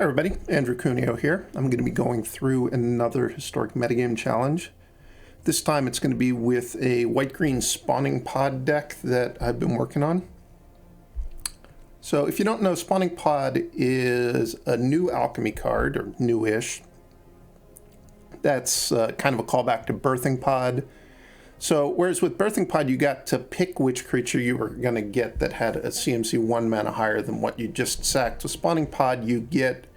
Hi everybody, Andrew Cuneo here. I'm going to be going through another historic metagame challenge. This time it's going to be with a white-green spawning pod deck that I've been working on. So if you don't know, spawning pod is a new alchemy card, or newish. That's kind of a callback to birthing pod. So whereas with birthing pod you got to pick which creature you were going to get that had a CMC 1 mana higher than what you just sacked. With spawning pod you get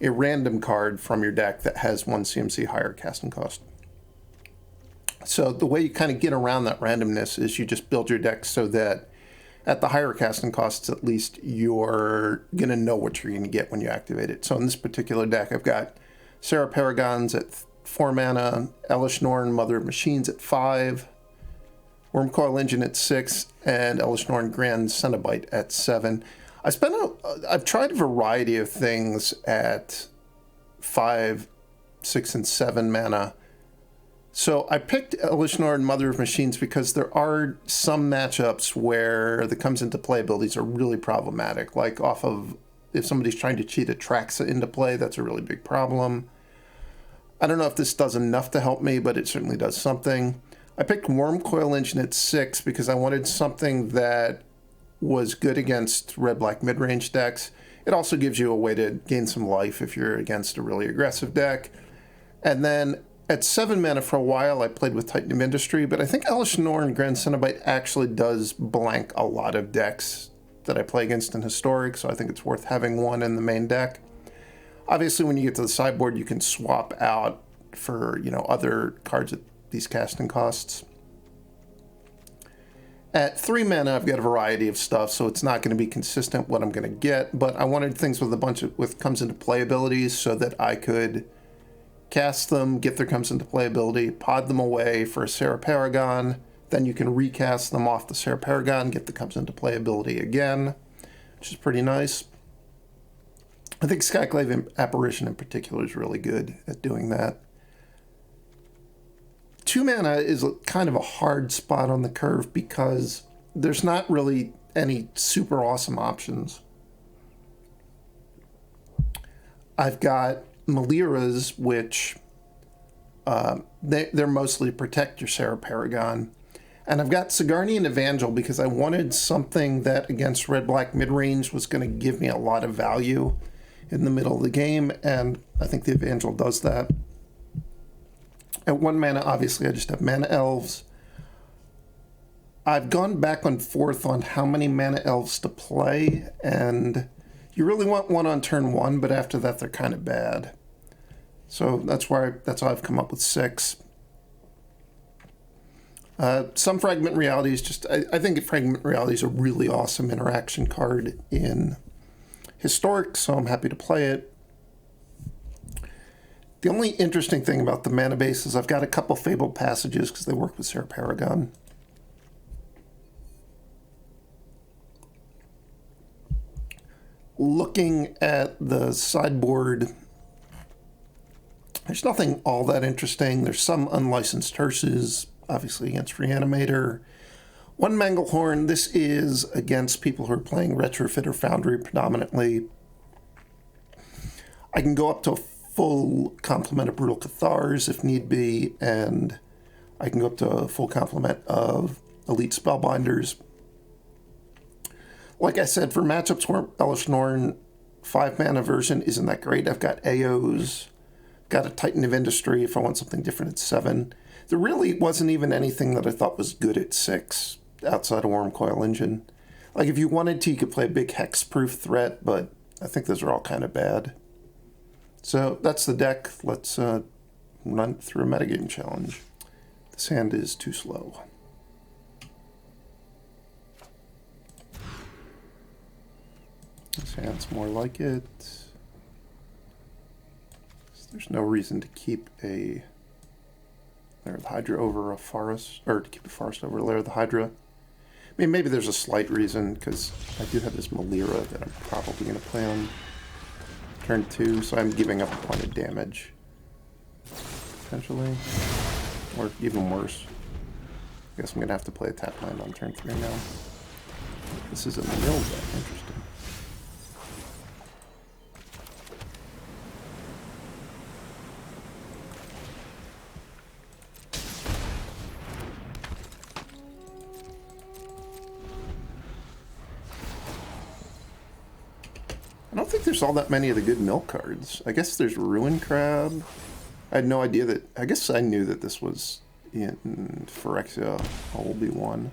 a random card from your deck that has 1 CMC higher casting cost. So the way you kind of get around that randomness is you just build your deck so that at the higher casting costs at least you're going to know what you're going to get when you activate it. So in this particular deck I've got Serra Paragons at 4 mana, Elesh Norn, Mother of Machines at 5, Wurmcoil Engine at 6, and Elesh Norn Grand Cenobite at 7. I've tried a variety of things at 5, 6, and 7 mana. So I picked Elesh Norn, Mother of Machines because there are some matchups where the comes into play abilities are really problematic. Like off of, if somebody's trying to cheat a Traxa into play, that's a really big problem. I don't know if this does enough to help me, but it certainly does something. I picked Wurmcoil Engine at 6 because I wanted something that was good against red-black mid-range decks. It also gives you a way to gain some life if you're against a really aggressive deck. And then at 7 mana for a while I played with Titan of Industry, but I think Elesh Norn Grand Cenobite actually does blank a lot of decks that I play against in Historic, so I think it's worth having one in the main deck. Obviously when you get to the sideboard you can swap out for, you know, other cards at these casting costs. At 3 mana, I've got a variety of stuff, so it's not going to be consistent what I'm going to get, but I wanted things with a bunch of, comes into play abilities so that I could cast them, get their comes into play ability, pod them away for a Serra Paragon, then you can recast them off the Serra Paragon, get the comes into play ability again, which is pretty nice. I think Skyclave Apparition in particular is really good at doing that. 2 mana is kind of a hard spot on the curve because there's not really any super awesome options. I've got Meliras, which they're mostly protect your Serra Paragon. And I've got Sigardian Evangel because I wanted something that against red-black mid-range was going to give me a lot of value in the middle of the game, and I think the Evangel does that. At 1 mana, obviously, I just have Mana Elves. I've gone back and forth on how many Mana Elves to play, and you really want one on turn 1, but after that, they're kind of bad. So that's how I've come up with 6. Some Fragment Reality is just, I think Fragment Reality is a really awesome interaction card in Historic, so I'm happy to play it. The only interesting thing about the mana base is I've got a couple Fabled Passages because they work with Serra Paragon. Looking at the sideboard, there's nothing all that interesting. There's some unlicensed hearses, obviously against Reanimator. 1 Manglehorn, this is against people who are playing Retrofit or Foundry predominantly. I can go up to a full complement of Brutal Cathars if need be, and I can go up to a full complement of Elite Spellbinders. Like I said, for matchups where Elesh Norn 5 mana version isn't that great, I've got AOs, got a Titan of Industry if I want something different at 7. There really wasn't even anything that I thought was good at 6 outside of Wurmcoil Engine. Like if you wanted to, you could play a big hexproof threat, but I think those are all kind of bad. So that's the deck. Let's run through a metagame challenge. This hand is too slow. This hand's more like it. There's no reason to keep a Lair of the Hydra over a forest, or to keep a forest over a Lair of the Hydra. I mean, maybe there's a slight reason, because I do have this Melira that I'm probably going to play on turn 2, so I'm giving up a point of damage, potentially, or even worse. I guess I'm going to have to play a tap land on turn 3 now. This is a mill deck, interesting. I don't think there's all that many of the good milk cards. I guess there's Ruin Crab. I had no idea that... I guess I knew that this was in Phyrexia Holby 1.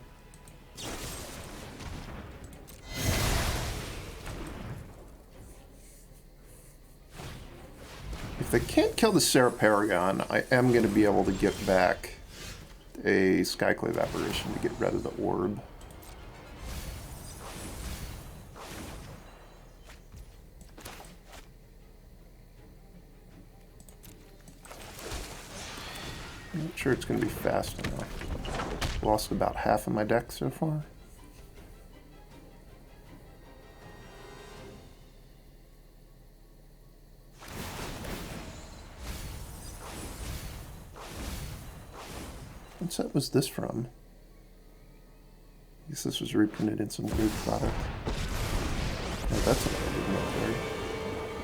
If they can't kill the Serra Paragon, I am going to be able to get back a Skyclave Apparition to get rid of the orb. I'm not sure it's going to be fast enough. Lost about half of my deck so far. What set was this from? I guess this was reprinted in some weird product. Oh, that's what I didn't know there.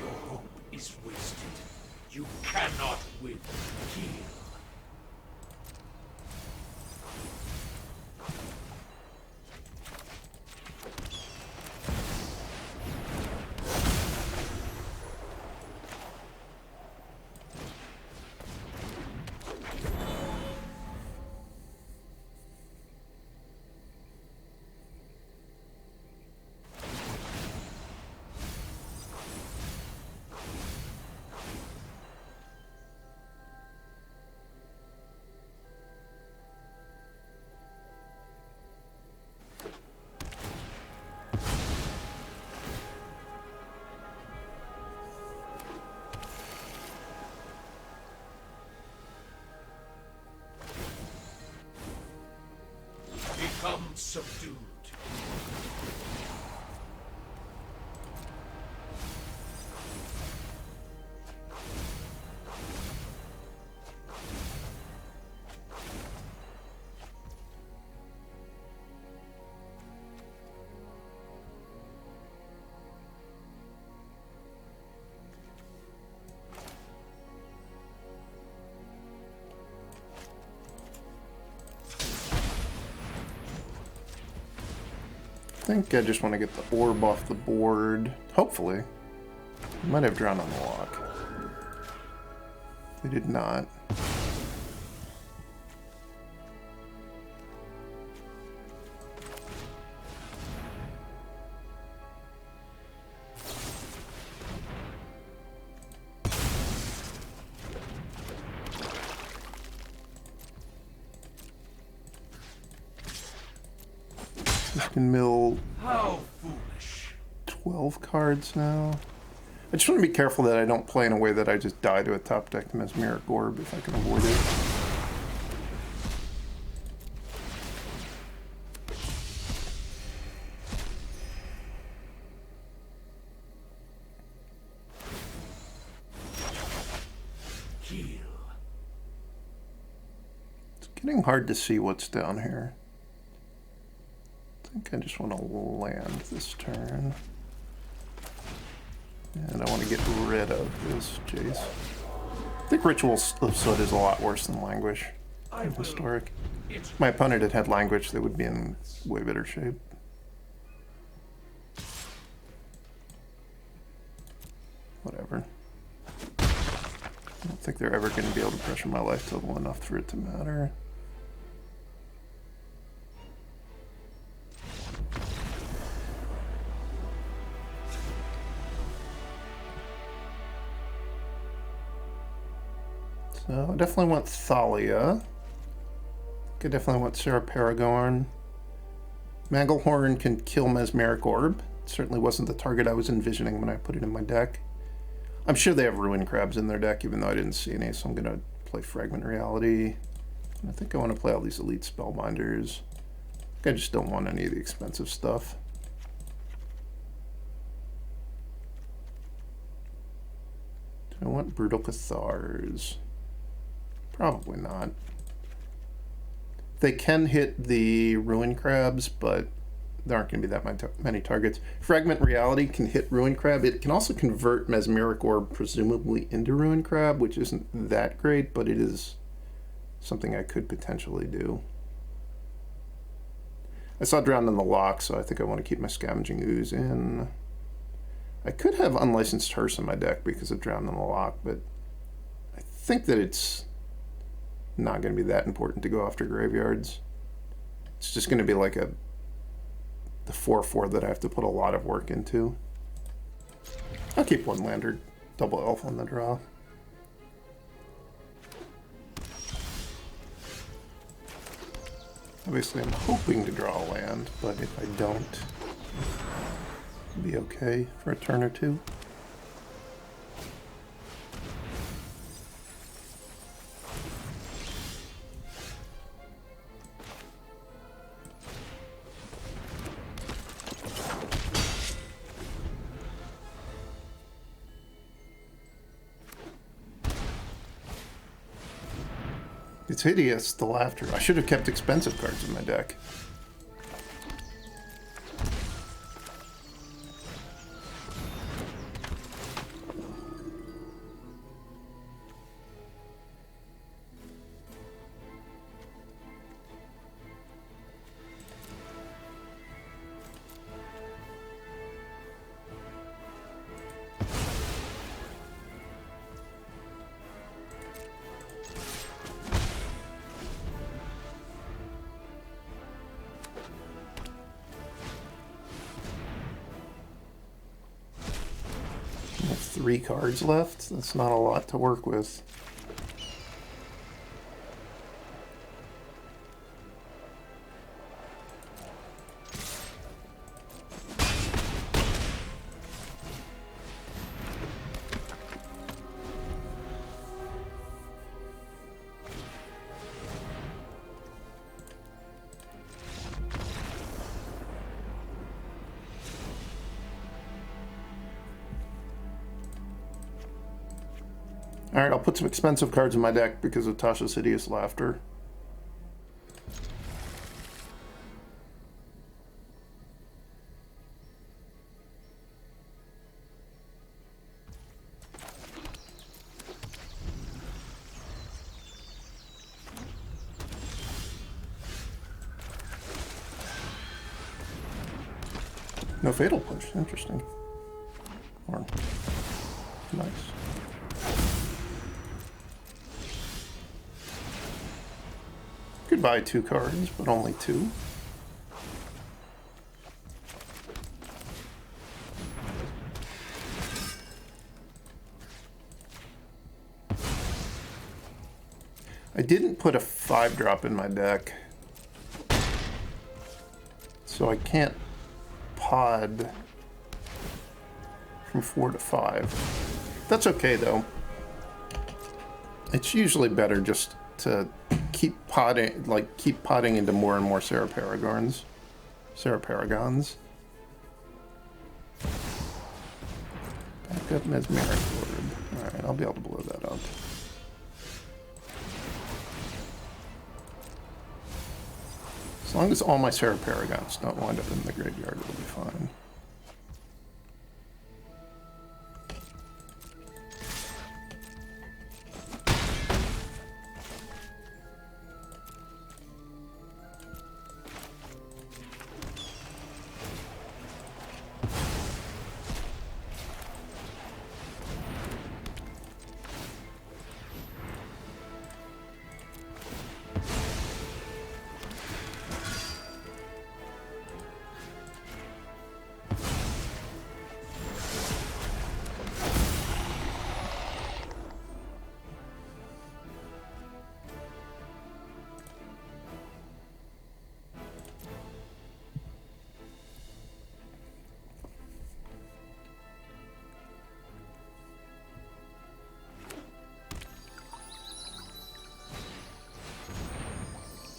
Your hope is wasted. You cannot win. Heal. Become subdued. I think I just want to get the orb off the board. Hopefully. I might have drawn on the lock. They did not. Can mill How foolish. 12 cards now. I just want to be careful that I don't play in a way that I just die to a top deck Mesmeric Orb if I can avoid it. Heal. It's getting hard to see what's down here. I think I just want to land this turn. And I want to get rid of this Jace. I think Ritual of Soot is a lot worse than Languish in Historic. If my opponent had had Languish, they would be in way better shape. Whatever. I don't think they're ever going to be able to pressure my life total enough for it to matter. So I definitely want Thalia. I definitely want Serra Paragon. Manglehorn can kill Mesmeric Orb. It certainly wasn't the target I was envisioning when I put it in my deck. I'm sure they have Ruin Crabs in their deck, even though I didn't see any, so I'm going to play Fragment Reality. And I think I want to play all these Elite Spellbinders. I just don't want any of the expensive stuff. Do I want Brutal Cathars? Probably not. They can hit the Ruin Crabs, but there aren't going to be that many targets. Fragment Reality can hit Ruin Crab. It can also convert Mesmeric Orb presumably into Ruin Crab, which isn't that great, but it is something I could potentially do. I saw Drowned in the Lock, so I think I want to keep my Scavenging Ooze in. I could have Unlicensed Hearse in my deck because of Drown in the Loch, but I think that it's not going to be that important to go after graveyards. It's just going to be like the 4/4 that I have to put a lot of work into. I'll keep one land or double elf on the draw. Obviously, I'm hoping to draw a land, but if I don't, it'll be okay for a turn or two. It's hideous, the laughter. I should have kept expensive cards in my deck. I have 3 cards left. That's not a lot to work with. Alright, I'll put some expensive cards in my deck because of Tasha's hideous laughter. No Fatal Push, interesting. Or, nice. Could buy 2 cards, but only 2. I didn't put a 5-drop in my deck, so I can't pod from 4 to 5. That's okay though. It's usually better just to keep potting into more and more Serra Paragons. Back up Mesmeric Lord. Alright, I'll be able to blow that up. As long as all my Serra Paragons don't wind up in the graveyard, it'll be fine.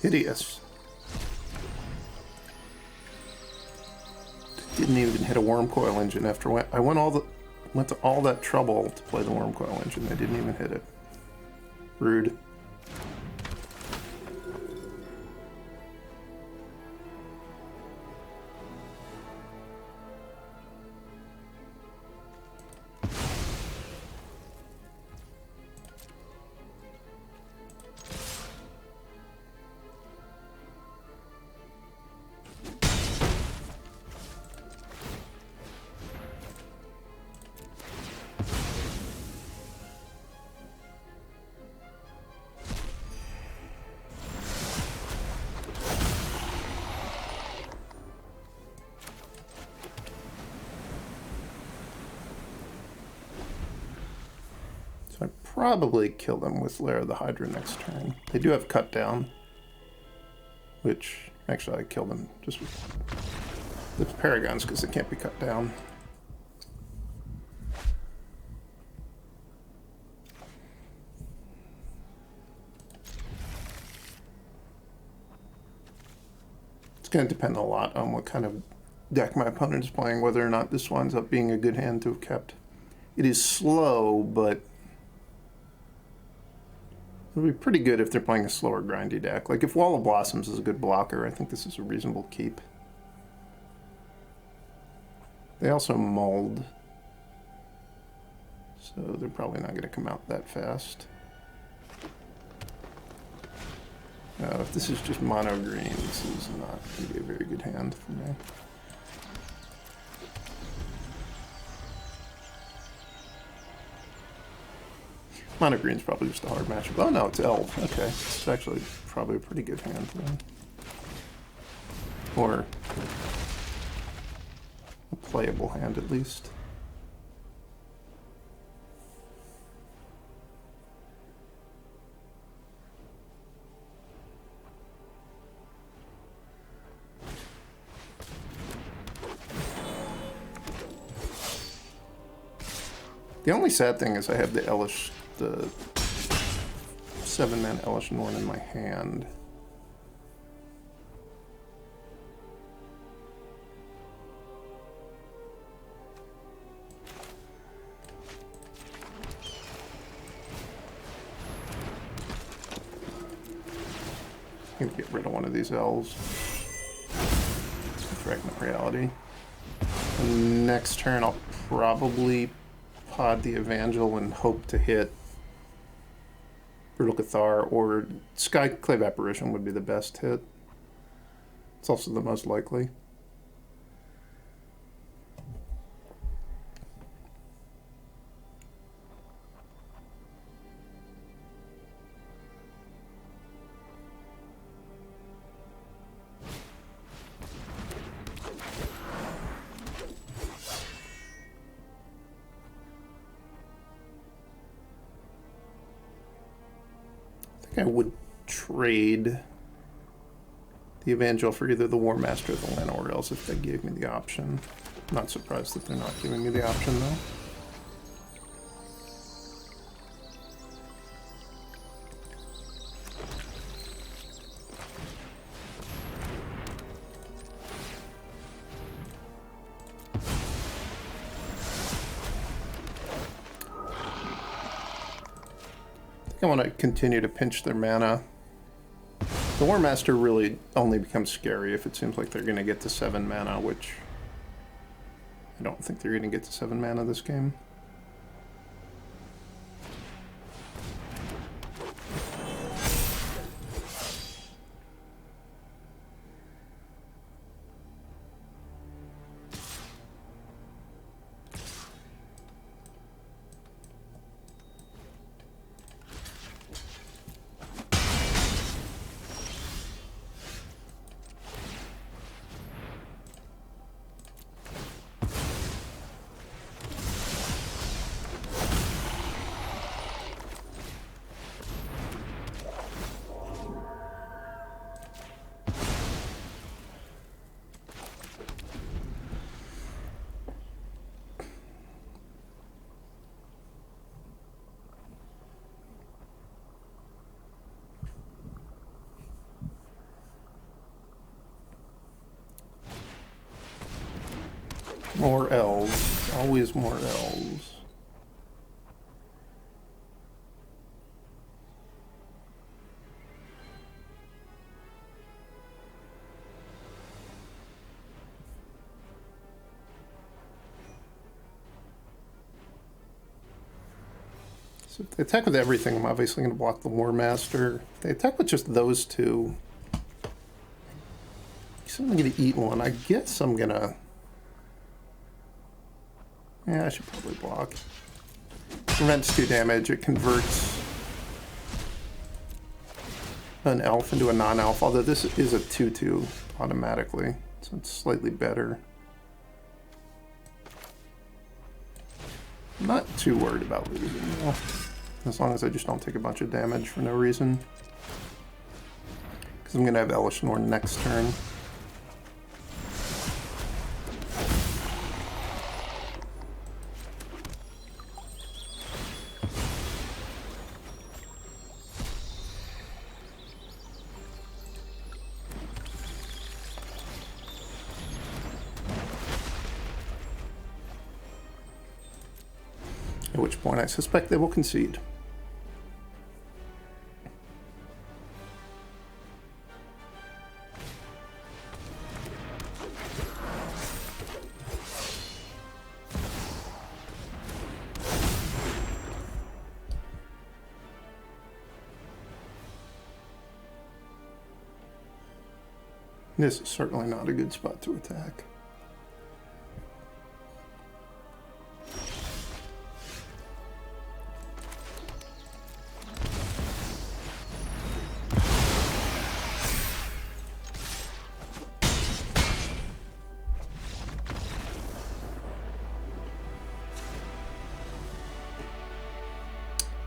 Hideous. Didn't even hit a Wurmcoil Engine after I went to all that trouble to play the Wurmcoil Engine. I didn't even hit it. Rude. So I probably kill them with Lair the Hydra next turn. They do have cut down, which actually I kill them just with Paragons because they can't be cut down. It's going to depend a lot on what kind of deck my opponent is playing, whether or not this winds up being a good hand to have kept. It is slow, but it would be pretty good if they're playing a slower, grindy deck. Like, if Wall of Blossoms is a good blocker, I think this is a reasonable keep. They also mulled, so they're probably not going to come out that fast. If this is just mono green, this is not going to be a very good hand for me. Mono green's probably just a hard matchup. Oh no, it's Elf. Okay, it's actually probably a pretty good hand then. Or a playable hand at least. The only sad thing is I have the Elesh, the 7-man Elesh Norn in my hand. I'm gonna get rid of one of these elves. Fragment Reality. And next turn I'll probably pod the Evangel and hope to hit Brutal Cathar, or Skyclave Apparition would be the best hit. It's also the most likely. I would trade the Evangel for either the War Master or the Llanowar Elves if they gave me the option. I'm not surprised that they're not giving me the option though. I want to continue to pinch their mana. The War Master really only becomes scary if it seems like they're going to get to 7 mana, which I don't think they're going to get to 7 mana this game. More elves. Always more elves. So if they attack with everything, I'm obviously going to block the War Master. If they attack with just those two, I'm going to eat one. I guess I'm going to... Yeah, I should probably block. Prevents 2 damage. It converts an elf into a non-elf, although this is a 2/2 automatically, so it's slightly better. I'm not too worried about losing though. As long as I just don't take a bunch of damage for no reason. Because I'm going to have Elesh Norn next turn. At which point I suspect they will concede. This is certainly not a good spot to attack.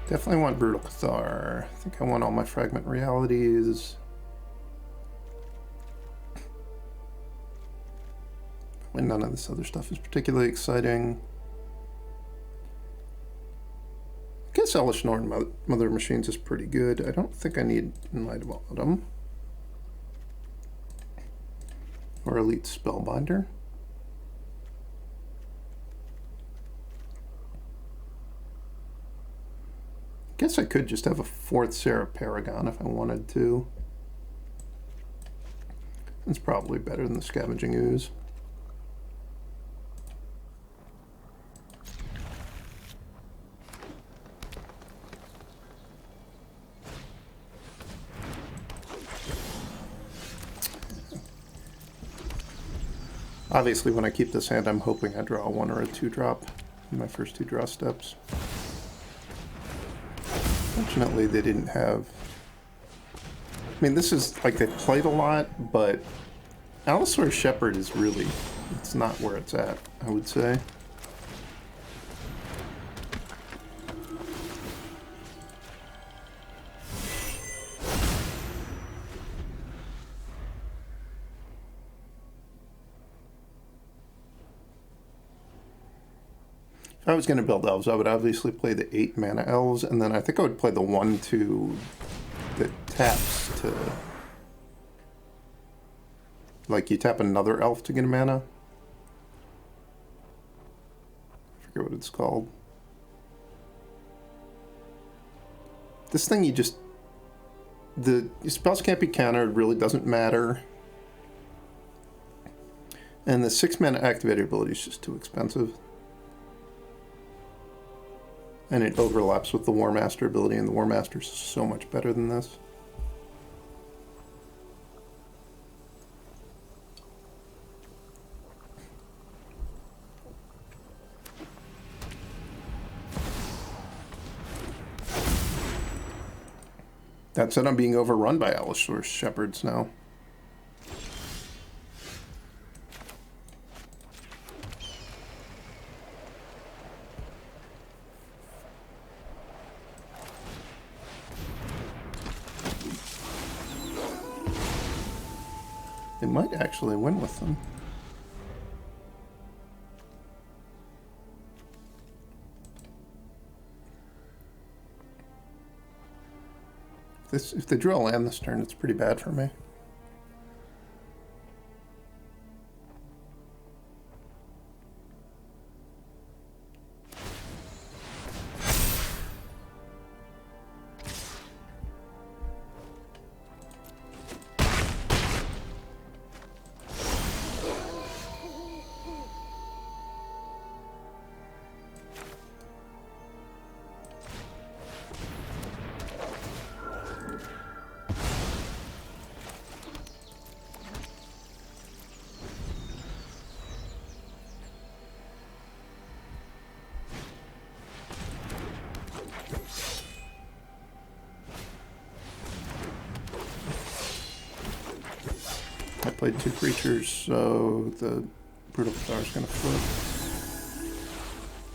Definitely want Brutal Cathar. I think I want all my Fragment Realities. Probably none of this other stuff is particularly exciting. I guess Elesh Norn Mother Machines is pretty good. I don't think I need Light of Autumn. Or Elite Spellbinder. Guess I could just have a 4th Serra Paragon if I wanted to. It's probably better than the Scavenging Ooze. Obviously, when I keep this hand, I'm hoping I draw a 1 or a 2 drop in my first 2 draw steps. Fortunately, they didn't have... I mean, this is, like, they played a lot, but Allosaur's Shepherd is really... it's not where it's at, I would say. If I was going to build elves, I would obviously play the 8 mana elves, and then I think I would play the 1/2 that taps to... like, you tap another elf to get a mana. I forget what it's called. This thing your spells can't be countered, really doesn't matter. And the 6 mana activated ability is just too expensive. And it overlaps with the War Master ability, and the War Master is so much better than this. That said, I'm being overrun by Allosaur's Shepherds now. They might actually win with them. If they draw a land this turn, it's pretty bad for me. I played 2 creatures, so the Brutal Cathar is going to flip.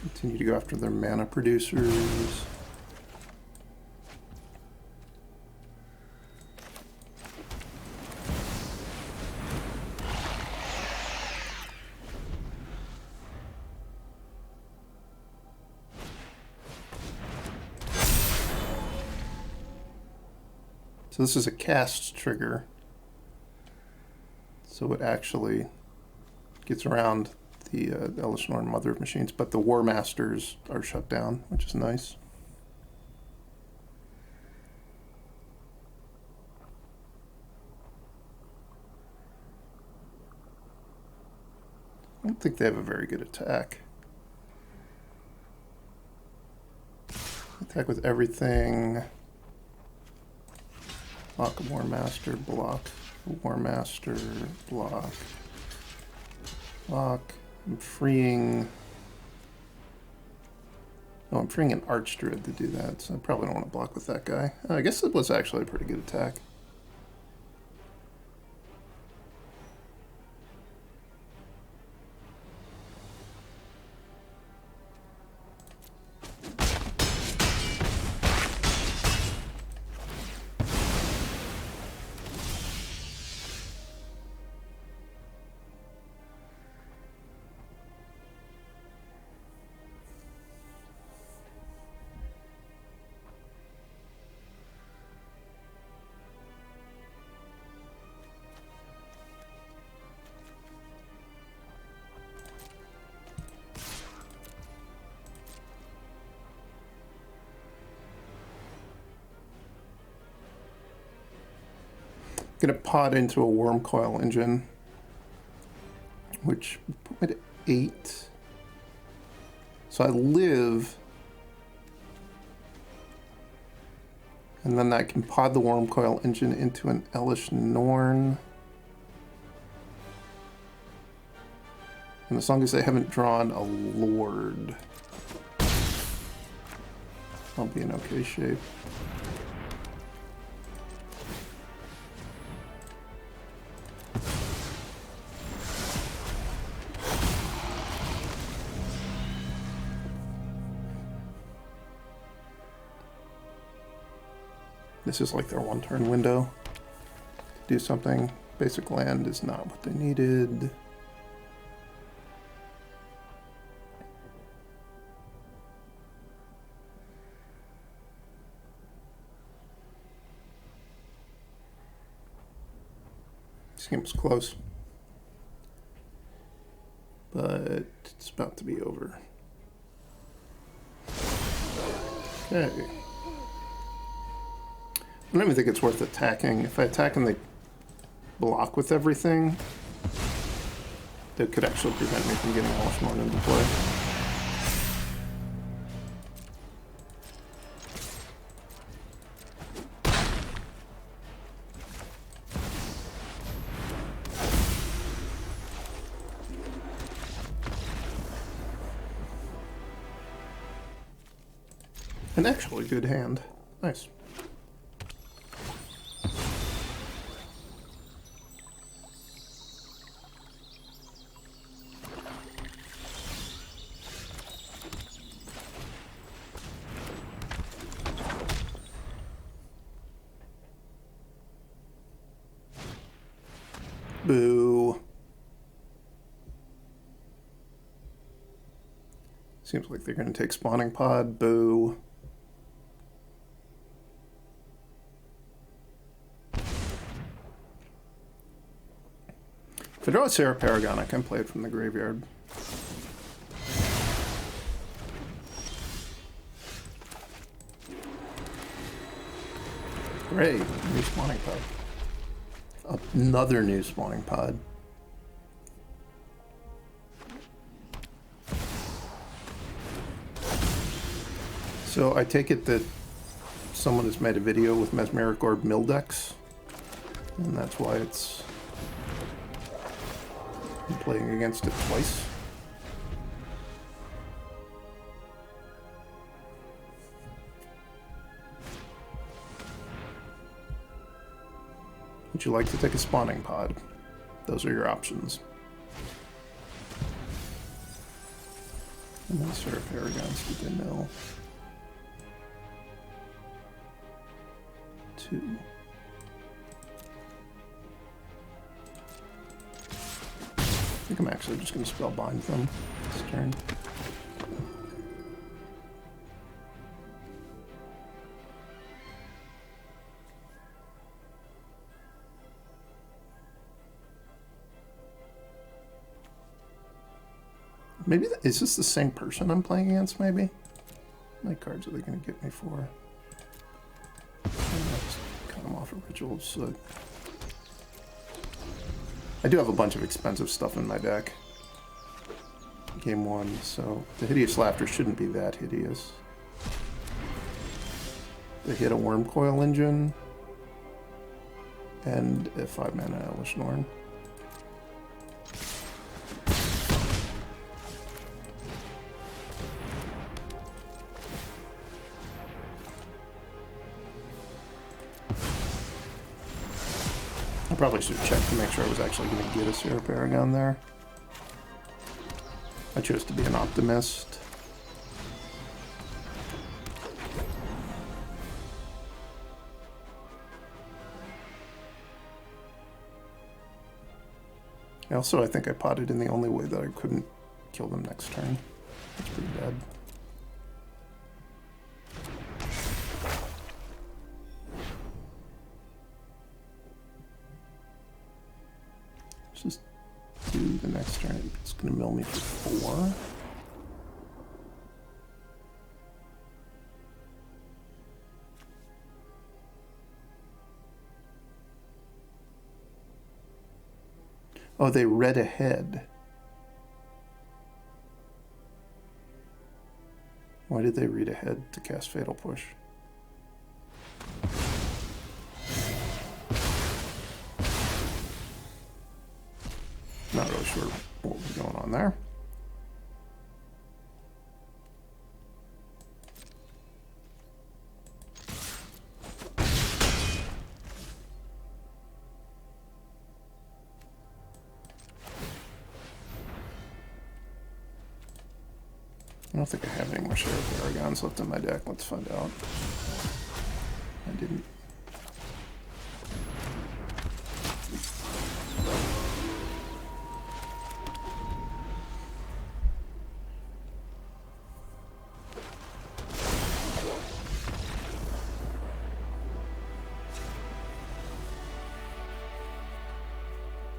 Continue to go after their mana producers. So this is a cast trigger. So it actually gets around the Elesh Norn Mother of Machines, but the War Masters are shut down, which is nice. I don't think they have a very good attack. Attack with everything. Block a War Master, block a War Master, block. Block. I'm freeing. Oh, I'm freeing an Archdruid to do that, so I probably don't want to block with that guy. I guess it was actually a pretty good attack. Gonna pod into a Wurmcoil Engine, which put me to 8. So I live, and then I can pod the Wurmcoil Engine into an Elesh Norn. And as long as I haven't drawn a Lord, I'll be in okay shape. This is like their one-turn window to do something. Basic land is not what they needed. This game was close, but it's about to be over. Okay. I don't even think it's worth attacking. If I attack and they block with everything, that could actually prevent me from getting Elesh Norn into play. An actually good hand. Nice. Boo. Seems like they're going to take Spawning Pod. Boo. If I draw a Serra Paragon, I can play it from the graveyard. Great. New Spawning Pod. Another new Spawning Pod. So I take it that someone has made a video with Mesmeric Orb Mildex, and that's why I'm playing against it twice. Would you like to take a Spawning Pod? Those are your options. And then Serra Paragon's to the mill. 2. I think I'm actually just going to Spellbind them this turn. Maybe, is this the same person I'm playing against, maybe? How many cards are they going to get me for? Just cut them off of rituals. So I do have a bunch of expensive stuff in my deck. Game 1, so the Hideous Laughter shouldn't be that hideous. They hit a Wurmcoil Engine and a 5-mana Elesh Norn. I probably should have checked to make sure I was actually going to get a Serra Paragon there. I chose to be an optimist. Also, I think I potted in the only way that I couldn't kill them next turn. That's pretty bad. Let's just do the next turn. It's going to mill me for 4. Oh, they read ahead. Why did they read ahead to cast Fatal Push? Not really sure what was going on there. I don't think I have any more Serra Paragons left in my deck. Let's find out. I didn't.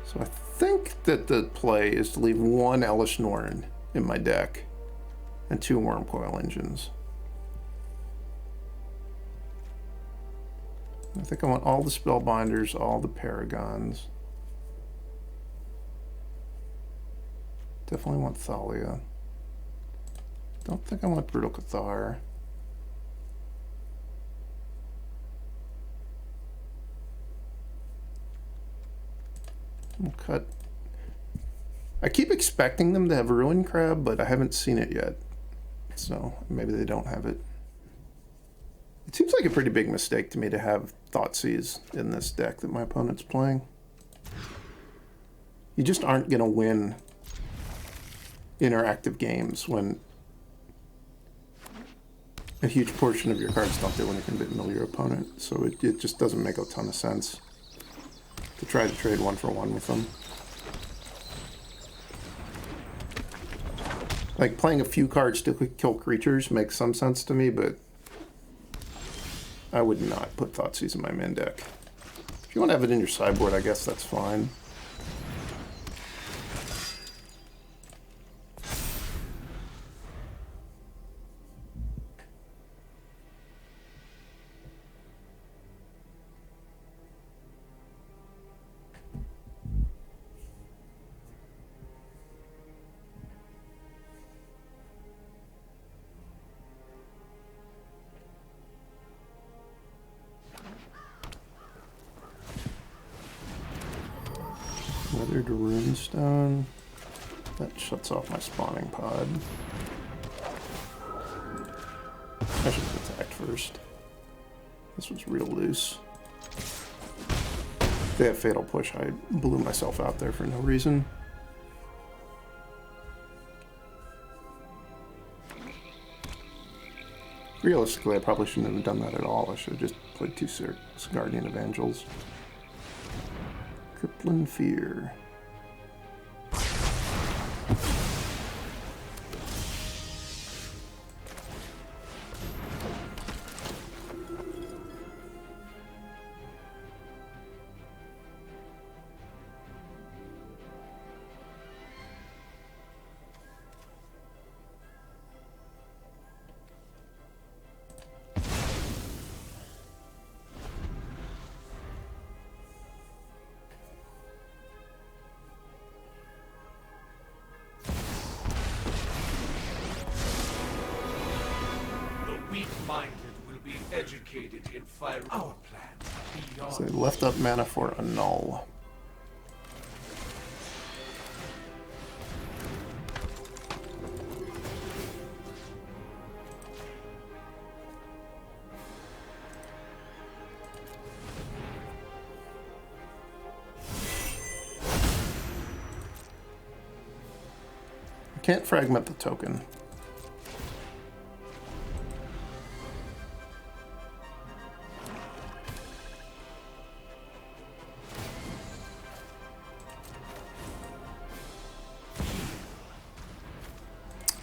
So I think that the play is to leave 1 Elesh Norn in my deck and 2 Wurmcoil Engines. I think I want all the Spellbinders, all the Paragons. Definitely want Thalia. Don't think I want Brutal Cathar. I'll cut. I keep expecting them to have Ruin Crab, but I haven't seen it yet. So maybe they don't have it. It seems like a pretty big mistake to me to have Thoughtseize in this deck that my opponent's playing. You just aren't going to win interactive games when a huge portion of your cards don't do anything but mill your opponent. So it just doesn't make a ton of sense to try to trade 1-for-1 with them. Like, playing a few cards to kill creatures makes some sense to me, but I would not put Thoughtseize in my main deck. If you want to have it in your sideboard, I guess that's fine. Weathered Runestone. That shuts off my spawning pod. I should have attacked first. This was real loose. If they have Fatal Push, I blew myself out there for no reason. Realistically, I probably shouldn't have done that at all. I should have just played 2 Sigardian Evangels. Crippling Fear. minded will be educated in fire. Our plan beyond. So they left up mana for a null. Can't fragment the token.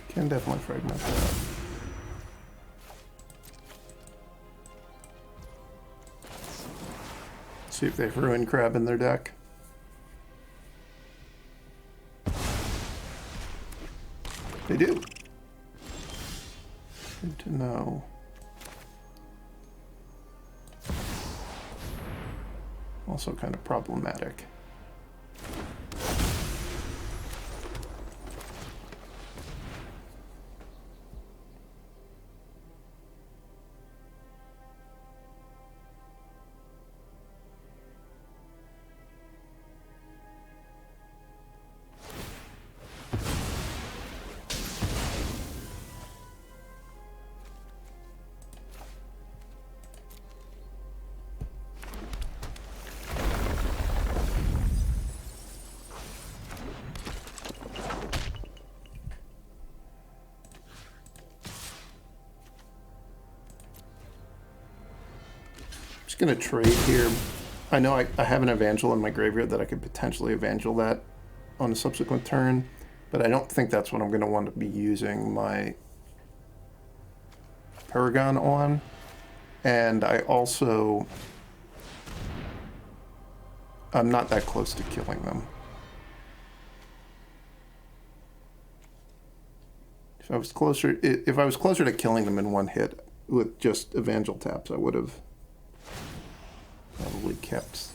Can definitely fragment that. See if they have Ruin Crab in their deck. They do. Good to know. Also kind of problematic. Going to trade here. I know I have an Evangel in my graveyard that I could potentially Evangel that on a subsequent turn, but I don't think that's what I'm going to want to be using my Paragon on. And I'm not that close to killing them. If I was closer to killing them in one hit with just Evangel taps, I would have probably kept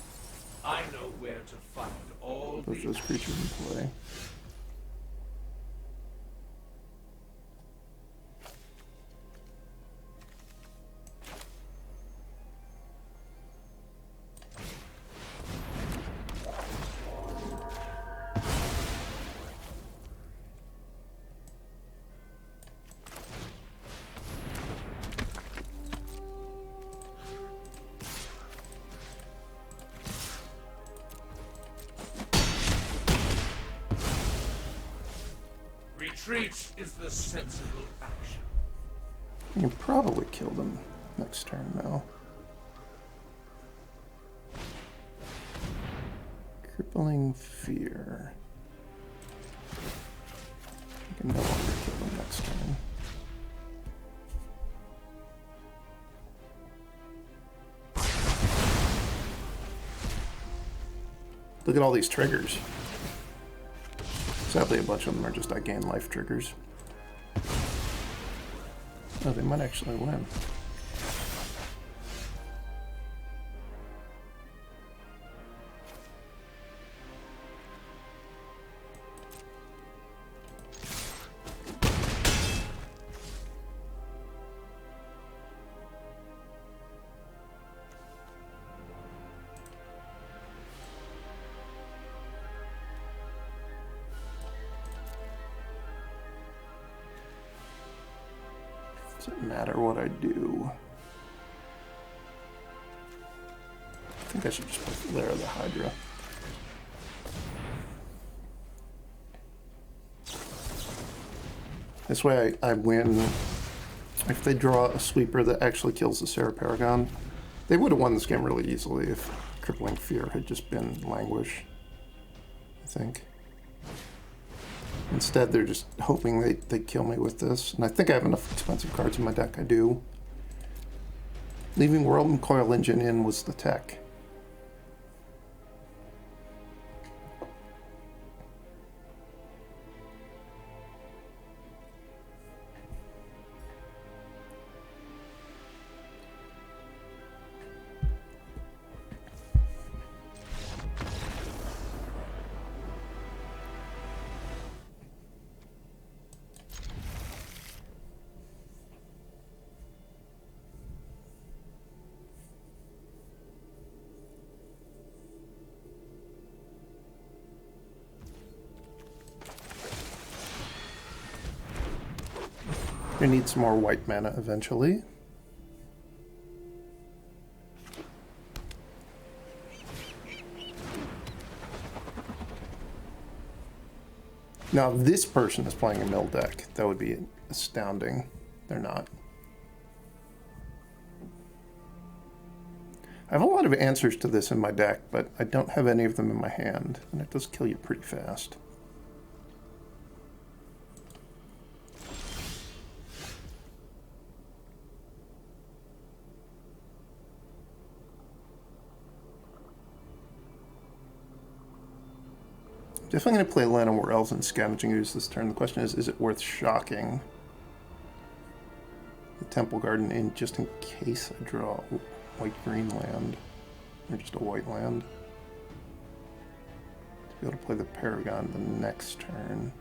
I know where to find all those creatures in play. Retreat is the sensible action. You can probably kill them next turn, though. Crippling Fear. You can no longer kill them next turn. Look at all these triggers. Sadly, a bunch of them are just I gain life triggers. Oh, they might actually win. Doesn't matter what I do. I think I should just put Lair the Hydra. This way I win. If they draw a sweeper that actually kills the Serra Paragon, they would have won this game really easily if Crippling Fear had just been Languish, I think. Instead, they're just hoping they kill me with this. And I think I have enough expensive cards in my deck. I do. Leaving Wurmcoil Engine in was the tech. I need some more white mana eventually. Now, if this person is playing a mill deck, that would be astounding. They're not. I have a lot of answers to this in my deck, but I don't have any of them in my hand, and it does kill you pretty fast. Definitely going to play Llanowar Elves and Scavenging Ooze this turn. The question is it worth shocking the Temple Garden in just in case I draw a white-green land, or just a white land? To be able to play the Paragon the next turn.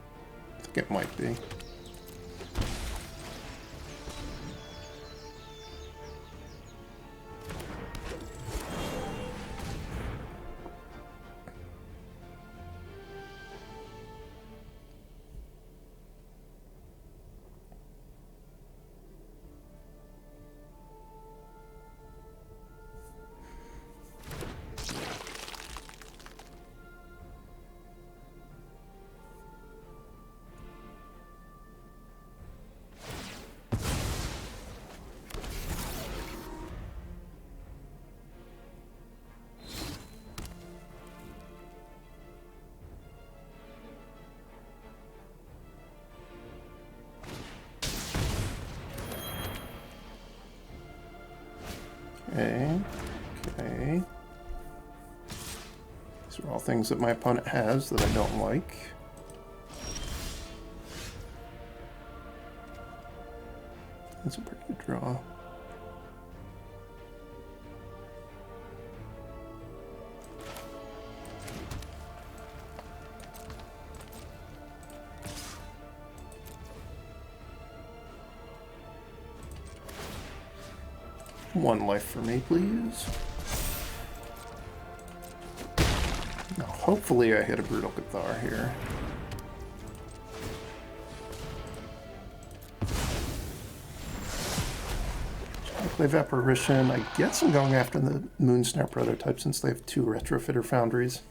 I think it might be. Okay. These are all things that my opponent has that I don't like. That's a pretty good draw. One life for me, please. Now, hopefully I hit a Brutal Cathar here. Skyclave Apparition. I guess I'm going after the Moonsnare prototype since they have 2 Retrofitter Foundries.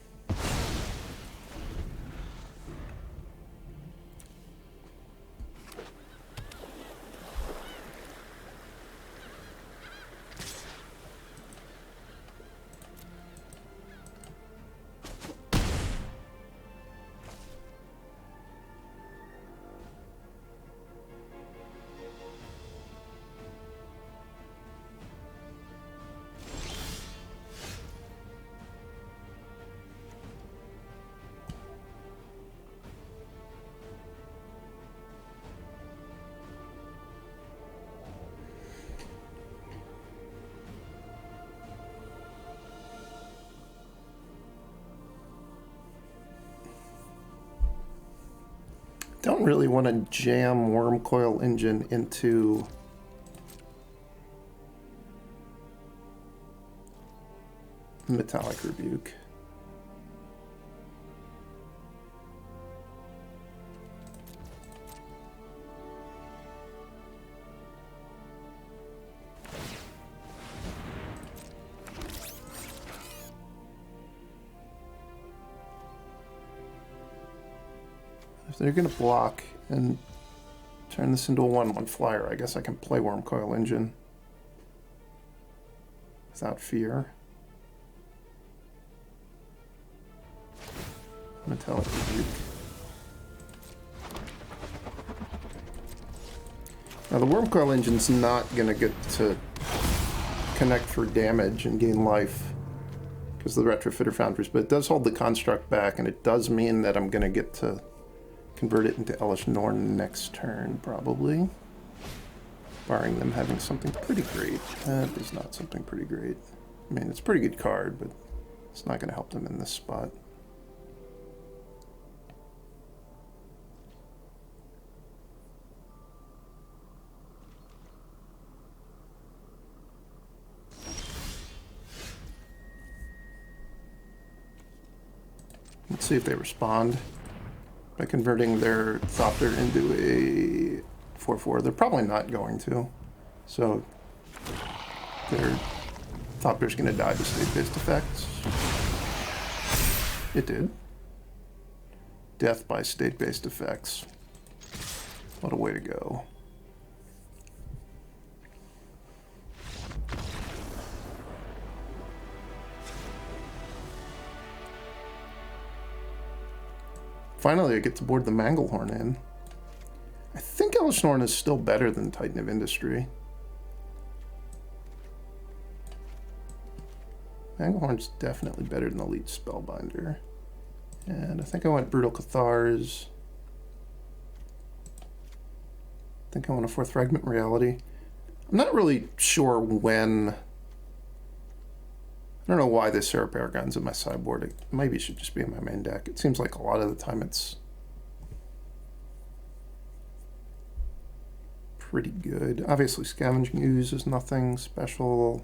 Don't really want to jam Wurmcoil Engine into Metallic Rebuke. If they're going to block and turn this into a 1/1 flyer, I guess I can play Wurmcoil Engine without fear. Metallic Rebuke. Now the Wurmcoil Engine's not going to get to connect for damage and gain life because of the Retrofitter Foundries, but it does hold the construct back, and it does mean that I'm going to get to convert it into Elesh Norn next turn, probably. Barring them having something pretty great. That is not something pretty great. I mean, it's a pretty good card, but it's not going to help them in this spot. Let's see if they respond by converting their Thopter into a 4/4. They're probably not going to. So their Thopter's going to die to state-based effects. It did. Death by state-based effects. What a way to go. Finally, I get to board the Manglehorn in. I think Elesh Norn is still better than Titan of Industry. Manglehorn's definitely better than Elite Spellbinder. And I think I went Brutal Cathars. I think I want a 4th Fragment Reality. I'm not really sure when... I don't know why this Serra Paragon's in my sideboard. It maybe should just be in my main deck. It seems like a lot of the time it's pretty good. Obviously, Scavenging Ooze is nothing special.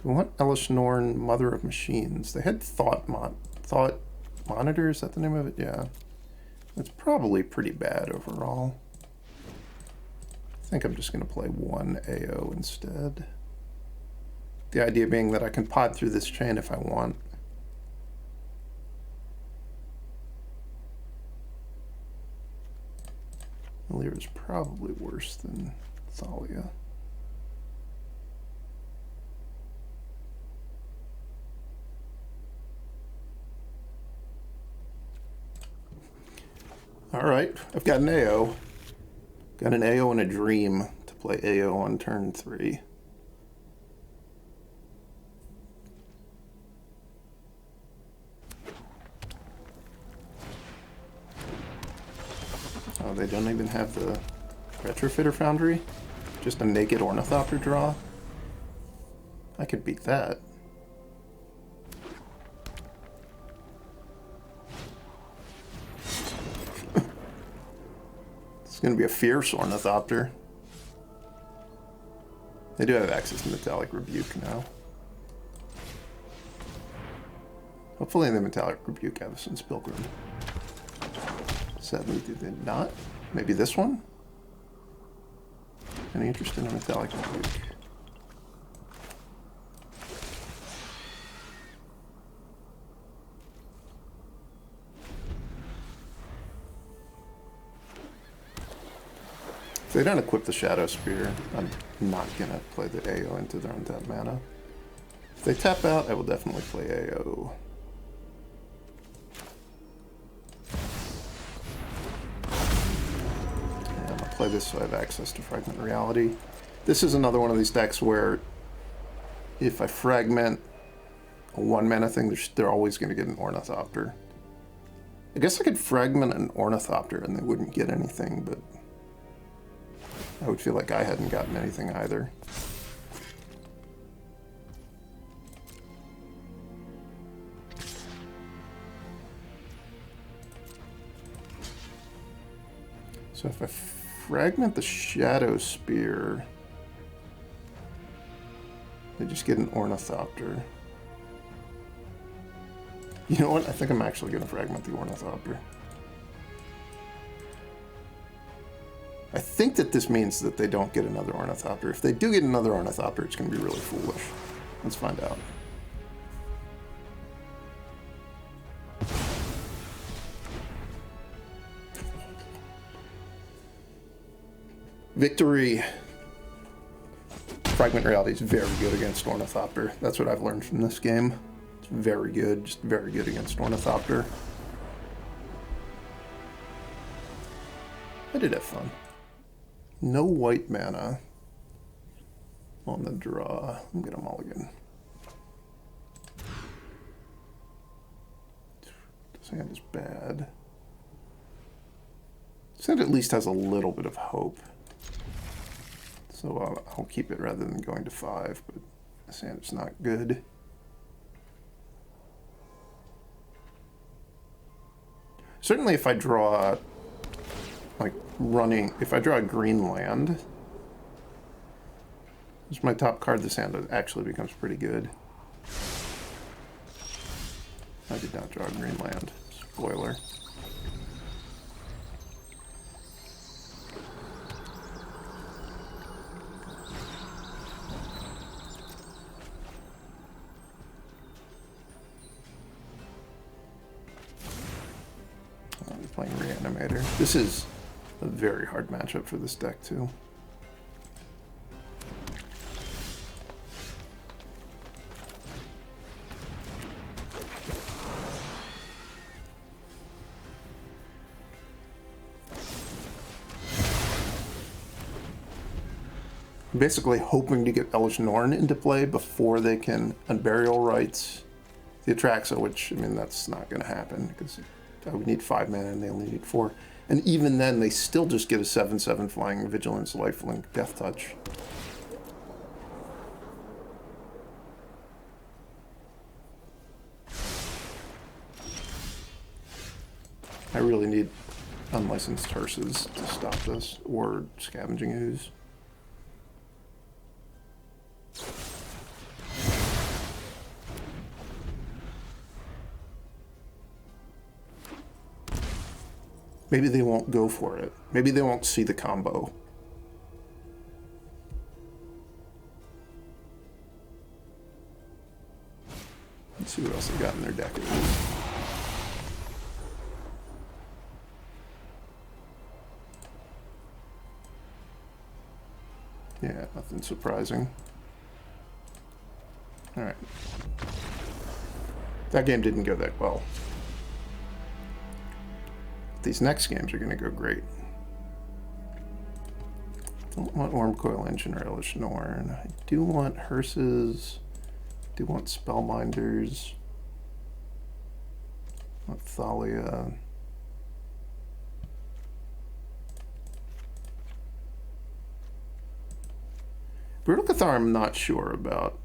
Do I want Elesh Norn, Mother of Machines? They had Thought Monitor, is that the name of it? Yeah. It's probably pretty bad overall. I think I'm just going to play 1 AO instead. The idea being that I can pod through this chain if I want. Melira is probably worse than Thalia. Alright, I've got an AO. Got an AO and a Dream to play AO on turn 3. Oh, they don't even have the Retrofitter Foundry? Just a naked Ornithopter draw? I could beat that. It's going to be a fierce Ornithopter. They do have access to Metallic Rebuke now. Hopefully the Metallic Rebuke Avacyn's Pilgrim. Sadly, did they not? Maybe this one? Any interest in a Metallic Rebuke? If they don't equip the Shadow Spear, I'm not going to play the AO into their untapped mana. If they tap out, I will definitely play AO. Play this so I have access to Fragment Reality. This is another one of these decks where if I fragment a 1-mana thing, they're always going to get an Ornithopter. I guess I could fragment an Ornithopter and they wouldn't get anything, but I would feel like I hadn't gotten anything either. So if I fragment the Shadow Spear, they just get an Ornithopter. You know what? I think I'm actually going to fragment the Ornithopter. I think that this means that they don't get another Ornithopter. If they do get another Ornithopter, it's going to be really foolish. Let's find out. Victory. Fragment Reality is very good against Ornithopter. That's what I've learned from this game. It's very good, just very good against Ornithopter. I did have fun. No white mana on the draw. I'm gonna mulligan. This hand is bad. This hand at least has a little bit of hope. So I'll keep it rather than going to 5, but this hand is not good. Certainly if I draw, like, if I draw a green land, this is my top card, this hand actually becomes pretty good. I did not draw a green land. Spoiler. playing Reanimator. This is a very hard matchup for this deck, too. Basically hoping to get Elesh Norn into play before they can Unburial Rites the Atraxa, which, I mean, that's not going to happen because I would need 5 mana and they only need 4. And even then, they still just get a 7/7 flying Vigilance, Lifelink, Death Touch. I really need Unlicensed Hearses to stop this, or Scavenging Ooze. Maybe they won't go for it. Maybe they won't see the combo. Let's see what else they got in their deck. Yeah, nothing surprising. Alright. That game didn't go that well. These next games are going to go great. Don't want Wurmcoil Engine or Elesh Norn. I do want Hearses. Do want Spellbinders. I want Thalia. Brutal Cathar I'm not sure about.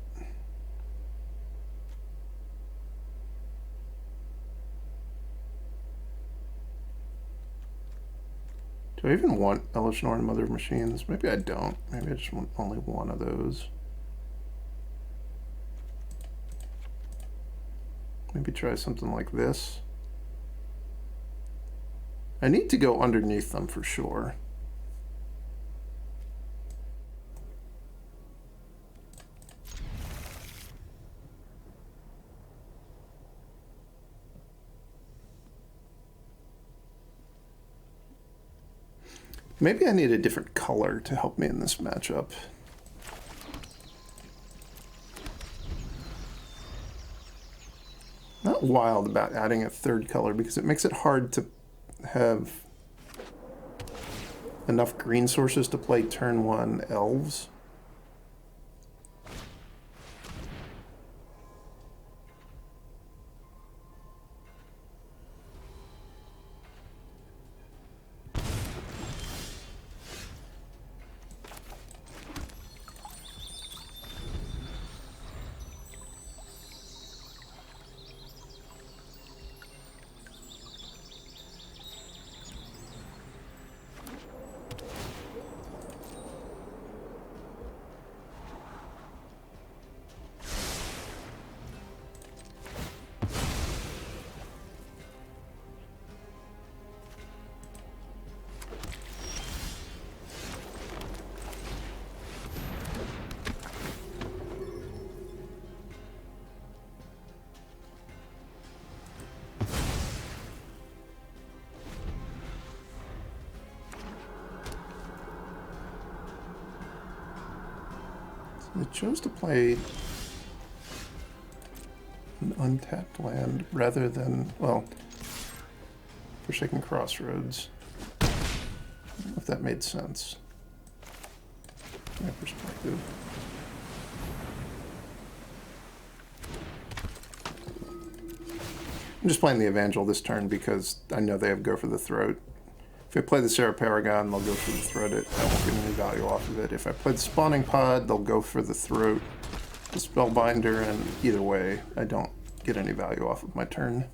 Do I even want Elesh Norn Mother of Machines? Maybe I don't. Maybe I just want only one of those. Maybe try something like this. I need to go underneath them for sure. Maybe I need a different color to help me in this matchup. Not wild about adding a third color because it makes it hard to have enough green sources to play turn 1 elves. I chose to play an untapped land rather than, well, Forsaken Crossroads. I don't know if that made sense from my perspective. I'm just playing the Evangel this turn because I know they have Go for the Throat. If I play the Serra Paragon, they'll go for the Throat. I won't get any value off of it. If I play the Spawning Pod, they'll go for the Throat, the Spellbinder, and either way, I don't get any value off of my turn.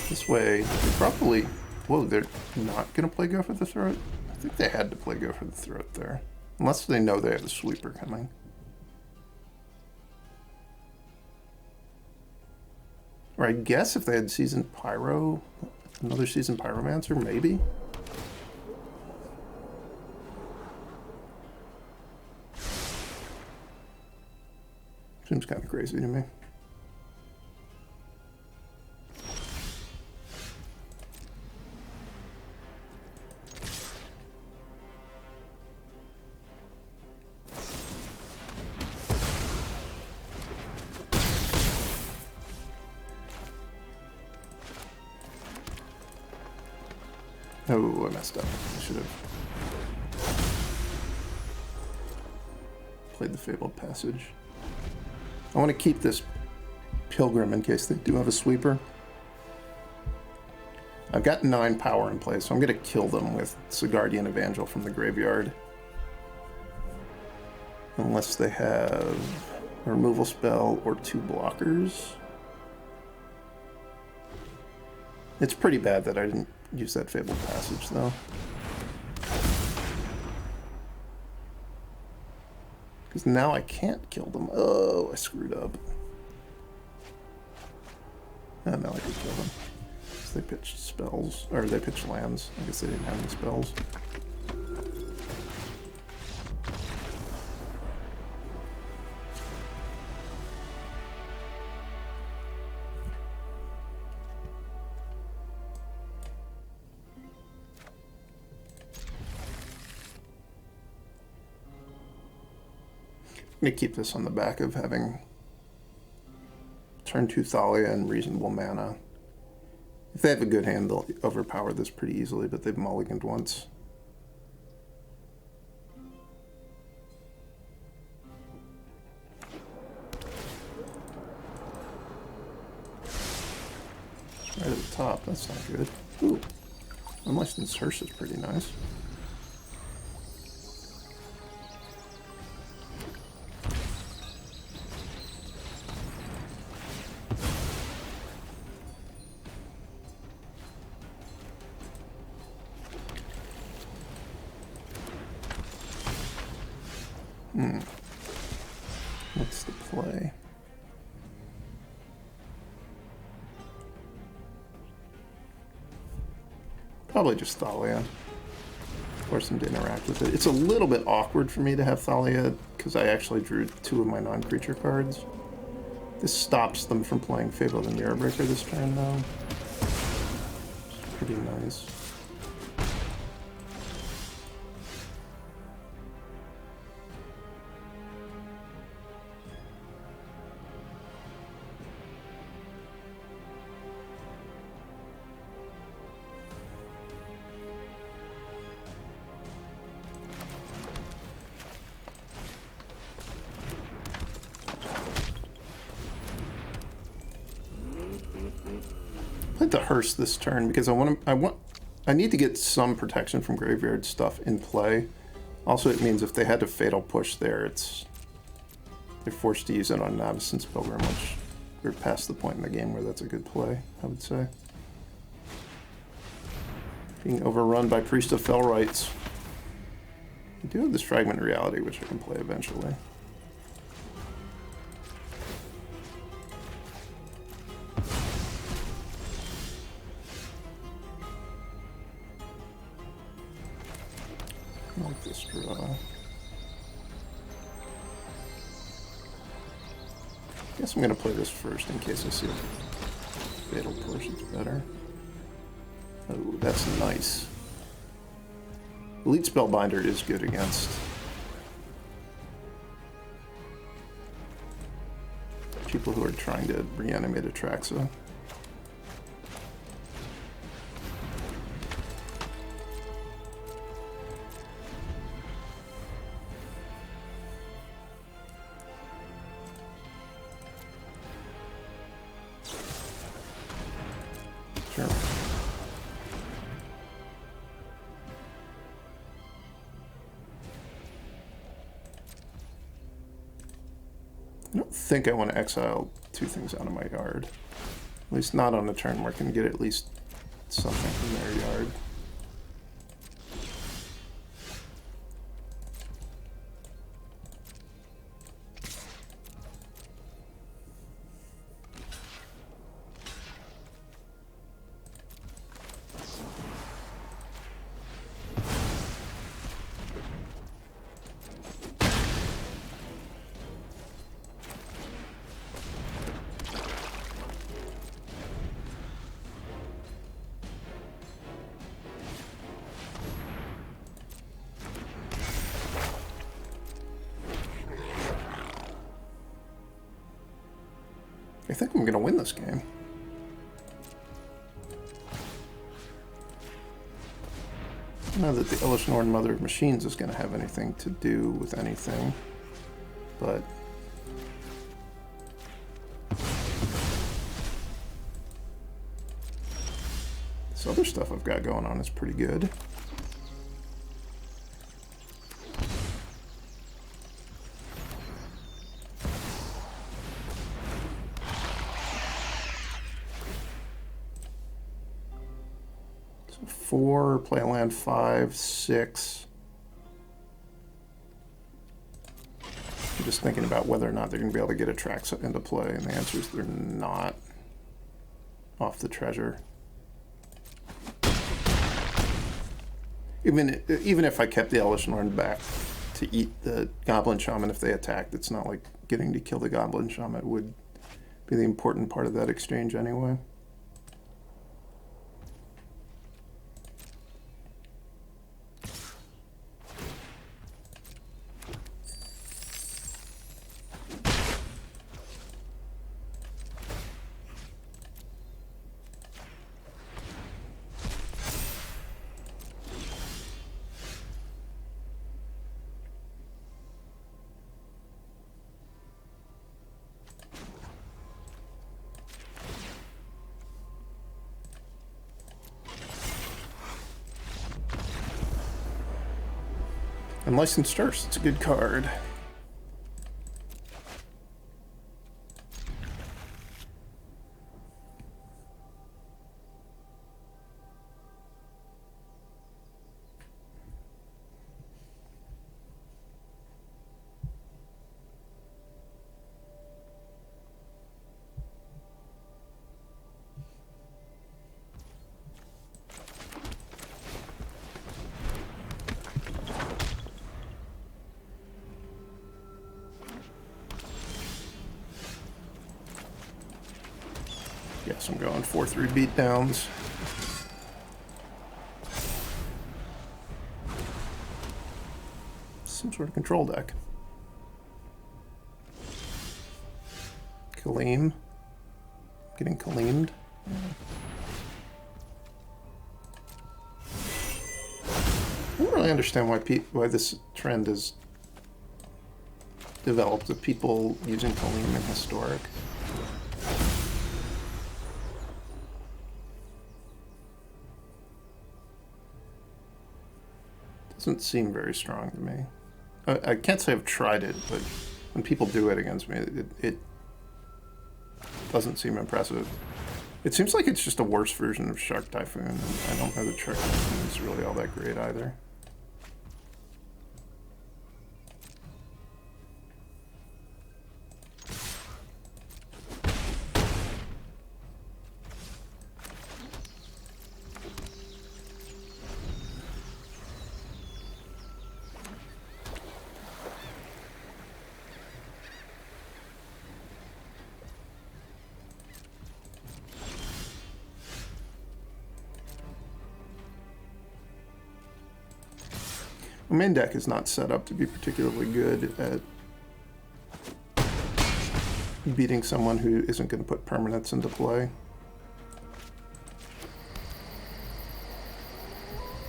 This way, they probably... Whoa, they're not going to play Go for the Throat? I think they had to play Go for the Throat there. Unless they know they have a sweeper coming. Or I guess if they had Seasoned Pyro... Another Seasoned Pyromancer, maybe? Seems kind of crazy to me. Oh, I messed up. I should have played the Fabled Passage. I want to keep this Pilgrim in case they do have a sweeper. I've got 9 power in place, so I'm going to kill them with Sigardian Evangel from the graveyard. Unless they have a removal spell or 2 blockers. It's pretty bad that I didn't use that Fabled Passage, though. Because now I can't kill them. Oh, I screwed up. Oh, now I can kill them. Because they pitched spells, or they pitched lands. I guess they didn't have any spells. I'm going to keep this on the back of having turn 2 Thalia and reasonable mana. If they have a good hand, they'll overpower this pretty easily, but they've mulliganed once. Right at the top, that's not good. Ooh, Unlicensed Hearse is pretty nice. What's the play? Probably just Thalia. Force them to interact with it. It's a little bit awkward for me to have Thalia because I actually drew 2 of my non-creature cards. This stops them from playing Fabled and Mirror Breaker this turn, though. It's pretty nice. To Hearse this turn because I need to get some protection from graveyard stuff in play. Also, it means if they had to Fatal Push there, they're forced to use it on Avacyn's Pilgrim, which we're past the point in the game where that's a good play, I would say. Being overrun by Priest of Fell Rites. I do have this Fragment Reality, which I can play eventually. I like this draw. Guess I'm going to play this first in case I see a Fatal Push. It's better. Oh, that's nice. Elite Spellbinder is good against people who are trying to reanimate Atraxa. I don't think I want to exile 2 things out of my yard. At least not on a turn where I can get at least something from their yard. I think I'm going to win this game. Not that the Elesh Norn Mother of Machines is going to have anything to do with anything, but this other stuff I've got going on is pretty good. So 4, play a land 5, 6. I'm just thinking about whether or not they're going to be able to get a track into play, and the answer is they're not off the treasure. Even if I kept the Elesh Norn back to eat the Goblin Shaman if they attacked, it's not like getting to kill the Goblin Shaman would be the important part of that exchange anyway. And Licensed Nurse, it's a good card. Guess I'm going 4-3 beatdowns. Some sort of control deck. Kaleem. Getting Kaleemed. Yeah. I don't really understand why this trend has developed of people using Kaleem in Historic. Doesn't seem very strong to me. I can't say I've tried it, but when people do it against me, it doesn't seem impressive. It seems like it's just a worse version of Shark Typhoon, and I don't know that Shark Typhoon is really all that great either. The main deck is not set up to be particularly good at beating someone who isn't going to put permanents into play.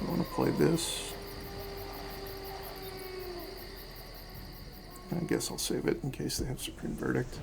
I want to play this. I guess I'll save it in case they have Supreme Verdict.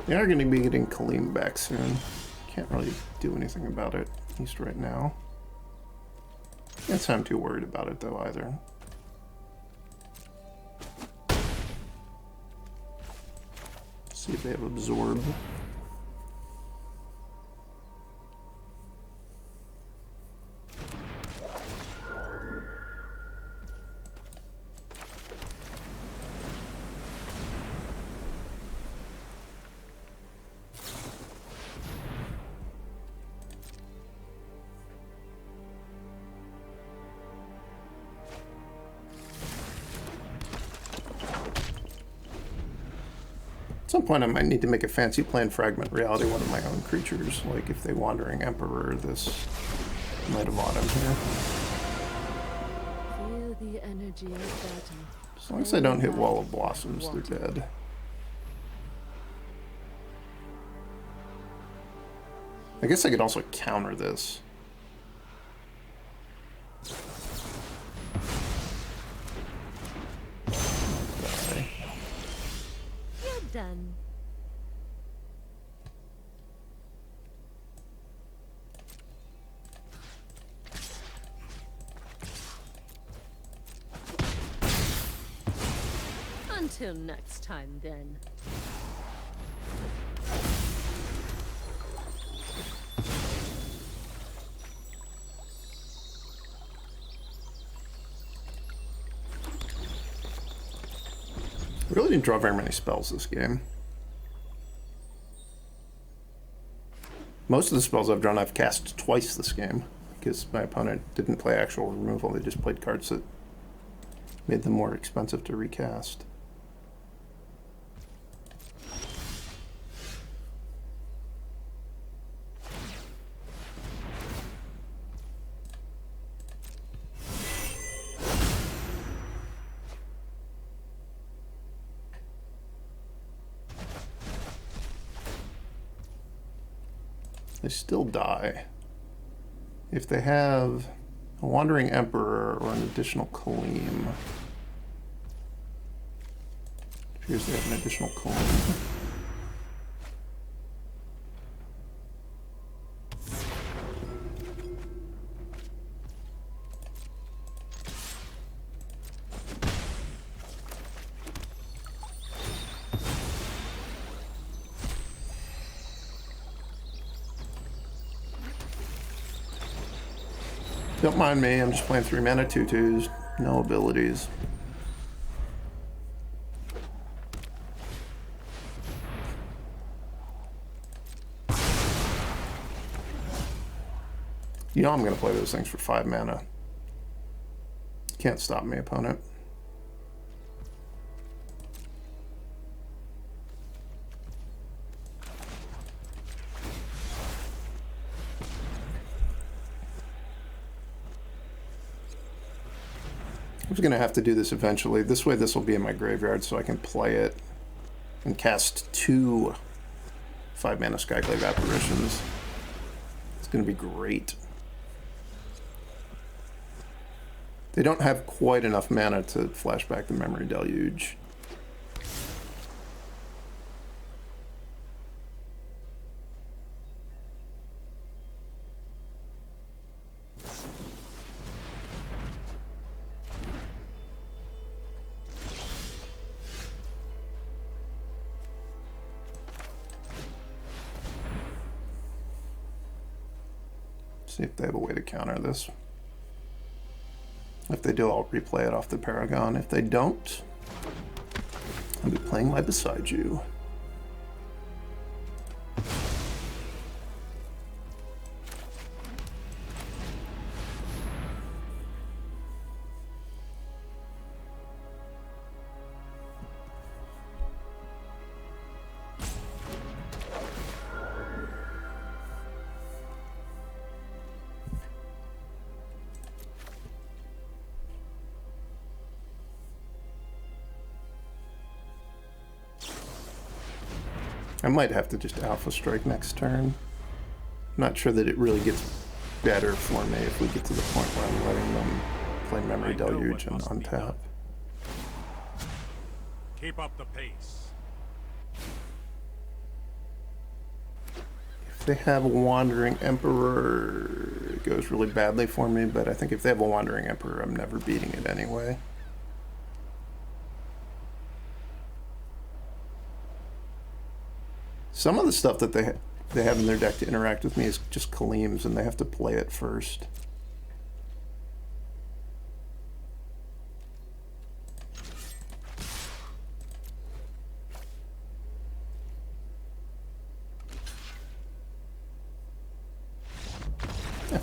They are going to be getting Kaleem back soon. Can't really do anything about it, at least right now. Can't say I'm too worried about it, though, either. See if they have Absorb. At some point I might need to make a fancy plan Fragment Reality one of my own creatures, like if they Wandering Emperor this Night of Autumn here. Feel the energy of battle. As long as I don't hit Wall of Blossoms, they're dead. I guess I could also counter this. Okay. You're done. Until next time, then. I really didn't draw very many spells this game. Most of the spells I've drawn I've cast twice this game, because my opponent didn't play actual removal, they just played cards that made them more expensive to recast. They still die. If they have a Wandering Emperor or an additional Kaleem. It appears they have an additional Kaleem. Don't mind me, I'm just playing 3 mana 2/2s, no abilities. You know I'm going to play those things for 5 mana. Can't stop me, opponent. I was going to have to do this eventually. This way this will be in my graveyard so I can play it and cast 2 5-mana Skyclave Apparitions. It's going to be great. They don't have quite enough mana to flash back the Memory Deluge. See if they have a way to counter this. If they do, I'll replay it off the Paragon. If they don't, I'll be playing my Boseiju. I might have to just Alpha Strike next turn. I'm not sure that it really gets better for me if we get to the point where I'm letting them play Memory Deluge and untap. Keep up the pace. If they have a Wandering Emperor, it goes really badly for me, but I think if they have a Wandering Emperor, I'm never beating it anyway. Some of the stuff that they have in their deck to interact with me is just Kaleems, and they have to play it first. Yeah.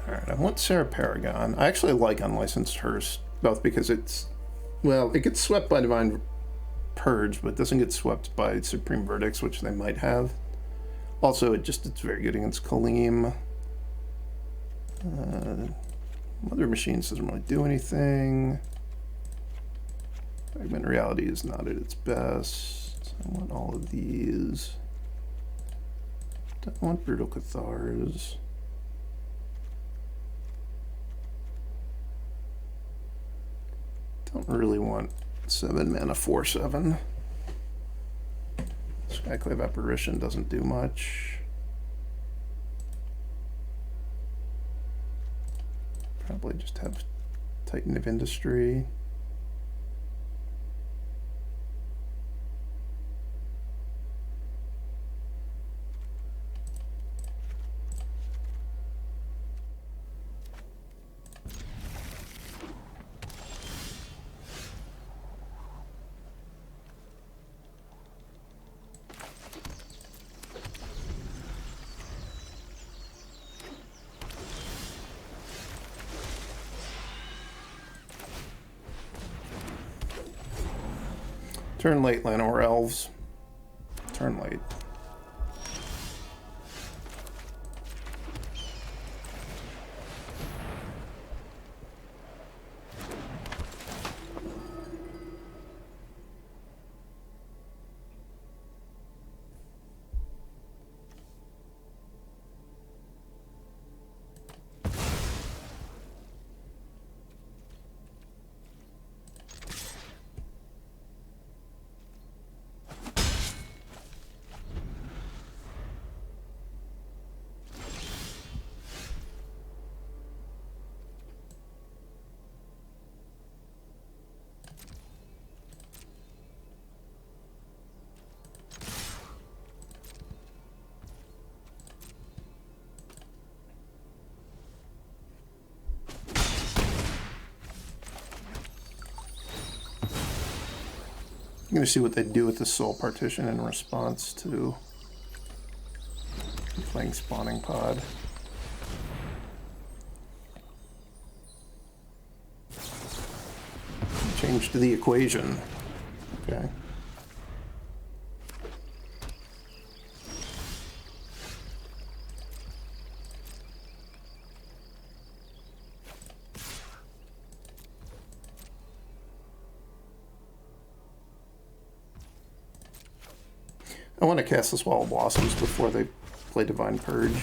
Alright, I want Serra Paragon. I actually like Unlicensed Hearse Both because it's, well, it gets swept by Divine Purge, but doesn't get swept by Supreme Verdicts, which they might have. Also, it's very good against Kaleem. Mother Machines doesn't really do anything. Fragment Reality is not at its best. I want all of these. Don't want Brutal Cathars. Don't really want 7 mana 4/7. Skyclave Apparition doesn't do much. Probably just have Titan of Industry. Turn late, Llanowar Elves. Turn late. I'm going to see what they do with the Soul Partition in response to playing Spawning Pod. Change to the equation. Okay. I want to cast the Swallow Blossoms before they play Divine Purge.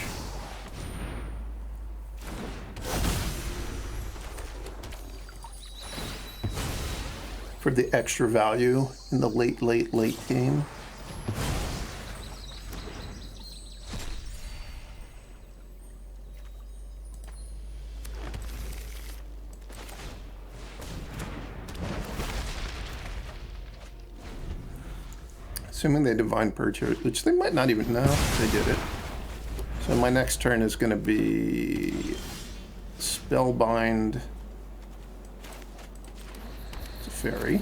For the extra value in the late game. Assuming they Divine Purge here, which they might not even know they did it. So my next turn is going to be Spellbind Fairy.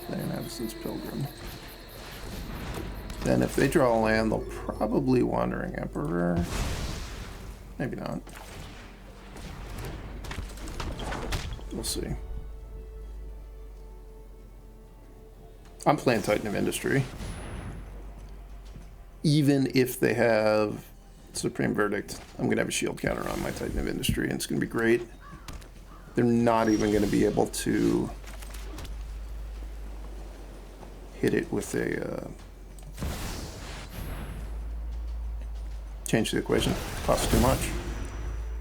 Then Avacyn's Pilgrim. Then if they draw a land, they'll probably Wandering Emperor. Maybe not. We'll see. I'm playing Titan of Industry. Even if they have Supreme Verdict, I'm going to have a shield counter on my Titan of Industry, and it's going to be great. They're not even going to be able to hit it with a... Change the Equation. Costs too much.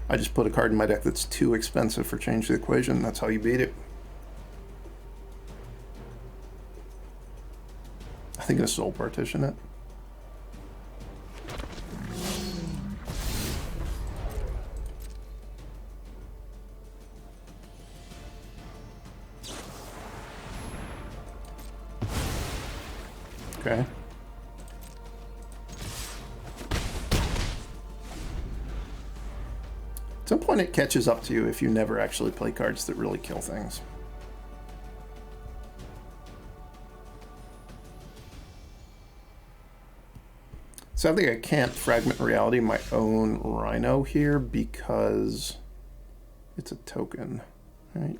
I just put a card in my deck that's too expensive for Change the Equation. That's how you beat it. I think I Soul Partition it. Okay. At some point it catches up to you if you never actually play cards that really kill things. Sadly, I can't Fragment Reality my own Rhino here because it's a token, right?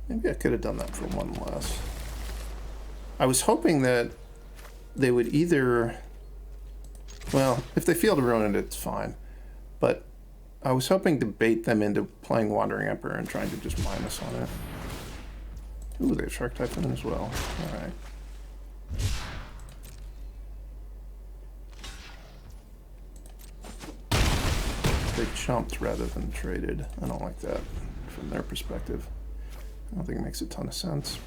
Maybe I could have done that for one less. I was hoping that they would either... Well, if they fail to ruin it, it's fine. But I was hoping to bait them into playing Wandering Emperor and trying to just minus on it. Ooh, they have Shark Typhoon as well. Alright. They chumped rather than traded. I don't like that from their perspective. I don't think it makes a ton of sense.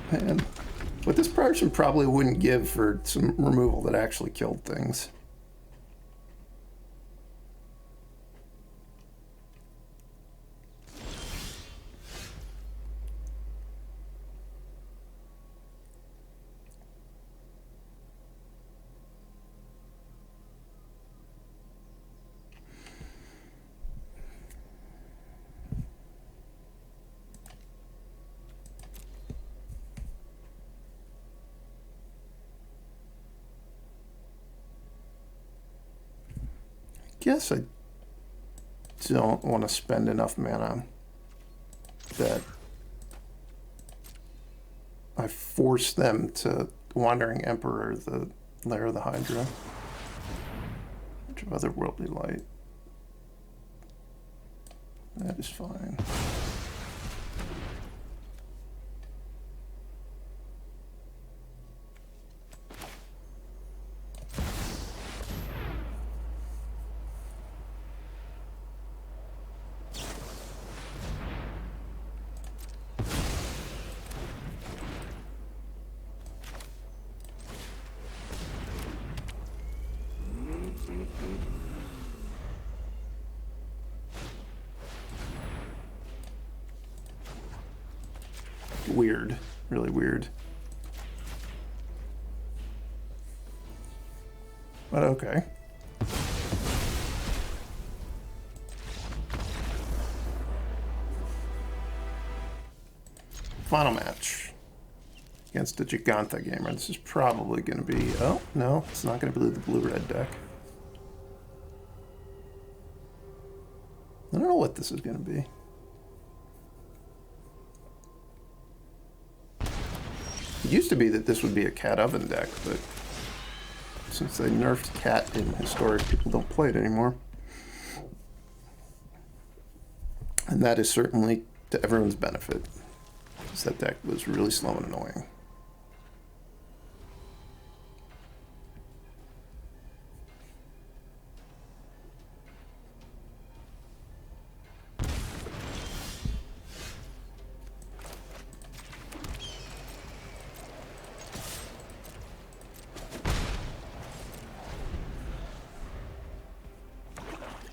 Man, what this person probably wouldn't give for some removal that actually killed things. Guess I don't want to spend enough mana that I force them to Wandering Emperor the Lair of the Hydra. Bunch of otherworldly light. That is fine. Weird, really weird. But okay. Final match against a Giganta gamer. This is probably going to be... Oh, no, it's not going to be the blue-red deck. I don't know what this is going to be. It used to be that this would be a Cat Oven deck, but since they nerfed Cat in Historic, people don't play it anymore. And that is certainly to everyone's benefit, because that deck was really slow and annoying.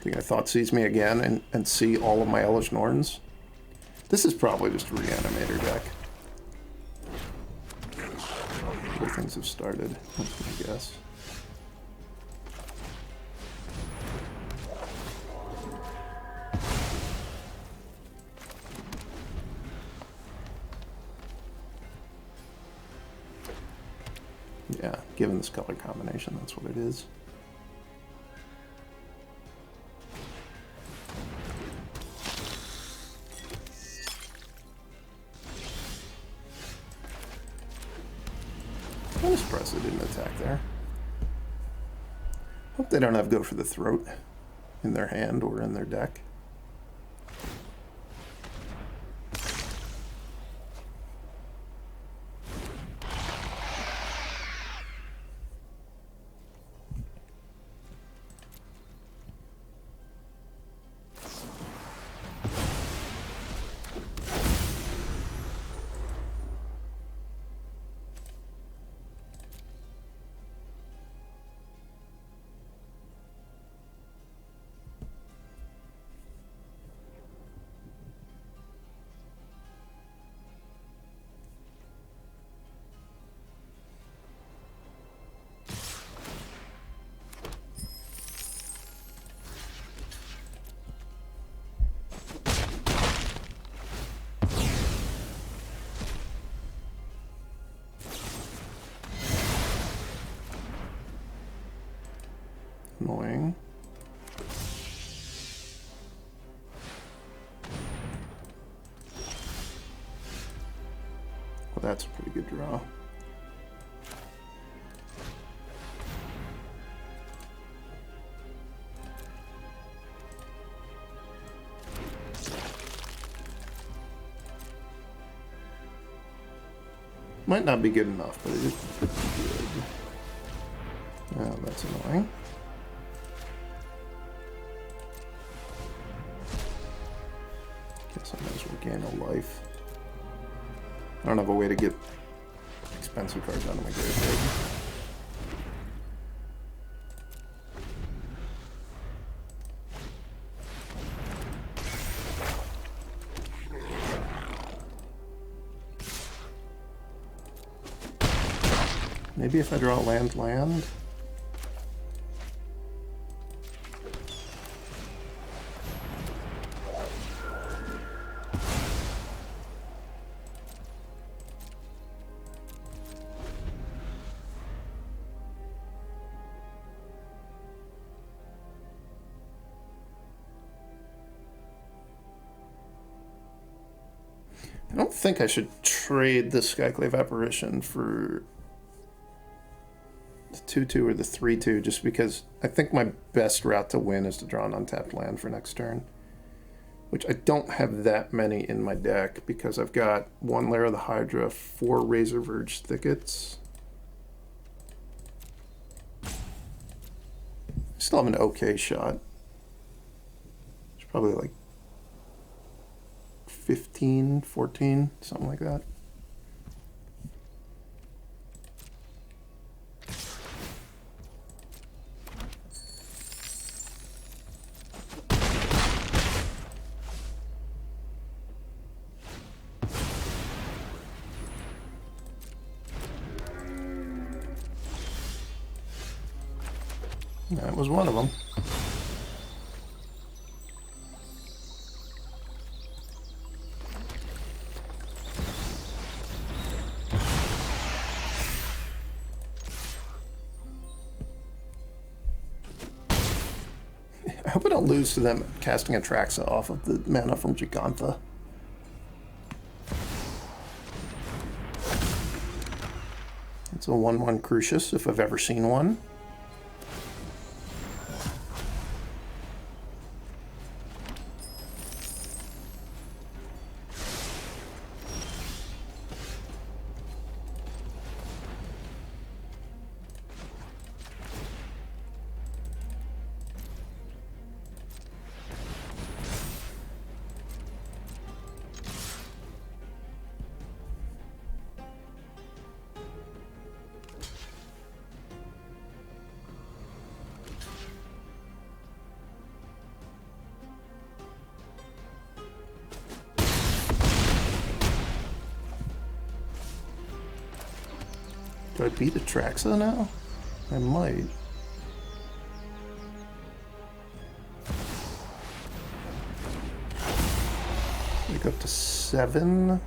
I thought sees me again and see all of my Elesh Norns. This is probably just a Reanimator deck. Where things have started, I guess. Yeah, Given this color combination, that's what it is. I'm surprised they didn't attack there. Hope they don't have Go for the Throat in their hand or in their deck. Annoying. Well, that's a pretty good draw. Might not be good enough, but it is pretty good. Oh, that's annoying. Guess I might as well gain a life. I don't have a way to get expensive cards out of my graveyard. Maybe if I draw land. I don't think I should trade the Skyclave Apparition for the 2/2 or the 3/2, just because I think my best route to win is to draw an untapped land for next turn, which I don't have that many in my deck because I've got 1 Lair of the Hydra, 4 Razorverge Thickets. I still have an okay shot. It's probably like 15, 14, something like that. That was one of them. I hope I don't lose to them casting Atraxa off of the mana from Gigantha. It's a 1/1 Crucius, if I've ever seen one. Do I beat Atraxa now? I might. Like up to 7.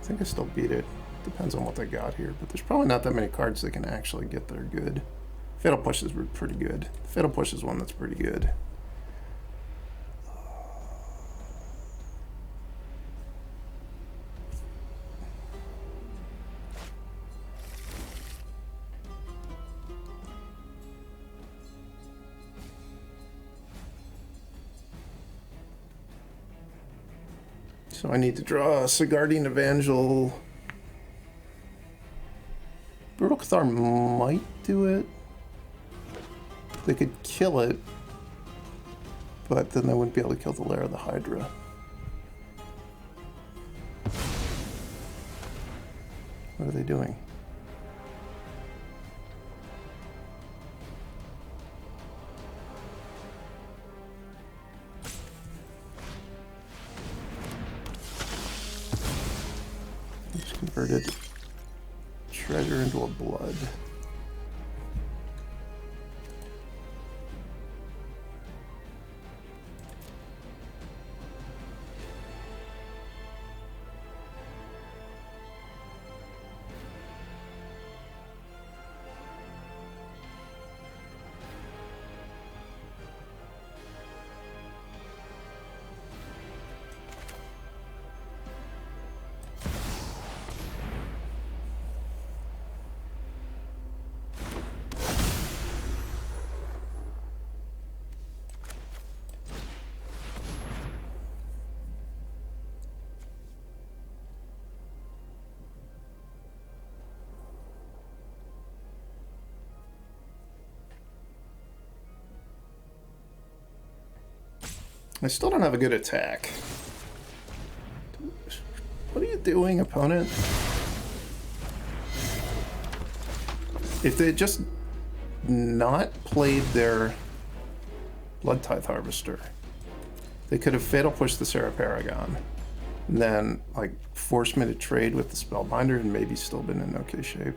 think I still beat it. Depends on what they got here, but there's probably not that many cards that can actually get there good. Fatal Pushes were pretty good. Fatal Push is one that's pretty good. So I need to draw a Sigardian Evangel. Brutal Cathar might do it. They could kill it, but then they wouldn't be able to kill the Lair of the Hydra. What are they doing? Just converted treasure into a blood. I still don't have a good attack. What are you doing, opponent? If they had just not played their Blood Tithe Harvester, they could have Fatal Pushed the Serra Paragon, and then like forced me to trade with the Spellbinder and maybe still been in okay shape.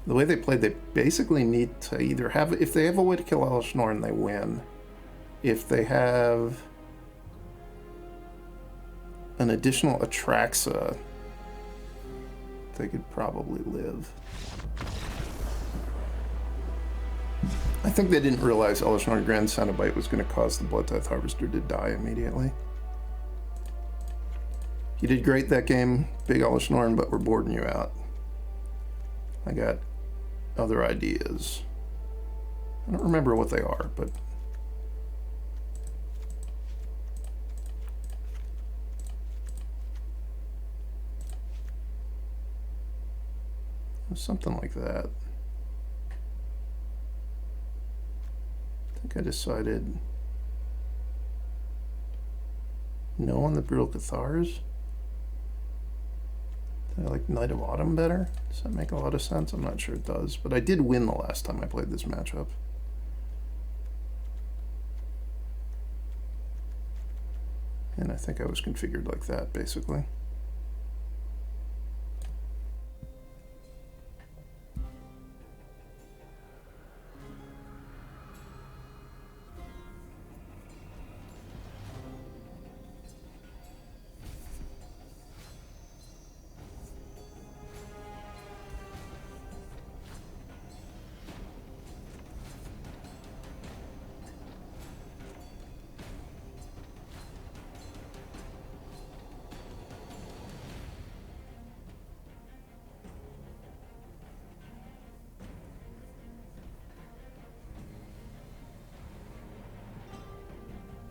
The way they played, they basically need to either have, if they have a way to kill Elesh Norn, they win. If they have an additional Atraxa, they could probably live. I think they didn't realize Elesh Norn Grand Cenobite was going to cause the Blood Tithe Harvester to die immediately. You did great that game, Big Elesh Norn, but we're boarding you out. I got other ideas. I don't remember what they are, but something like that. I think I decided no on the Brutal Cathars. I like Knight of Autumn better. Does that make a lot of sense? I'm not sure it does, but I did win the last time I played this matchup. And I think I was configured like that, basically.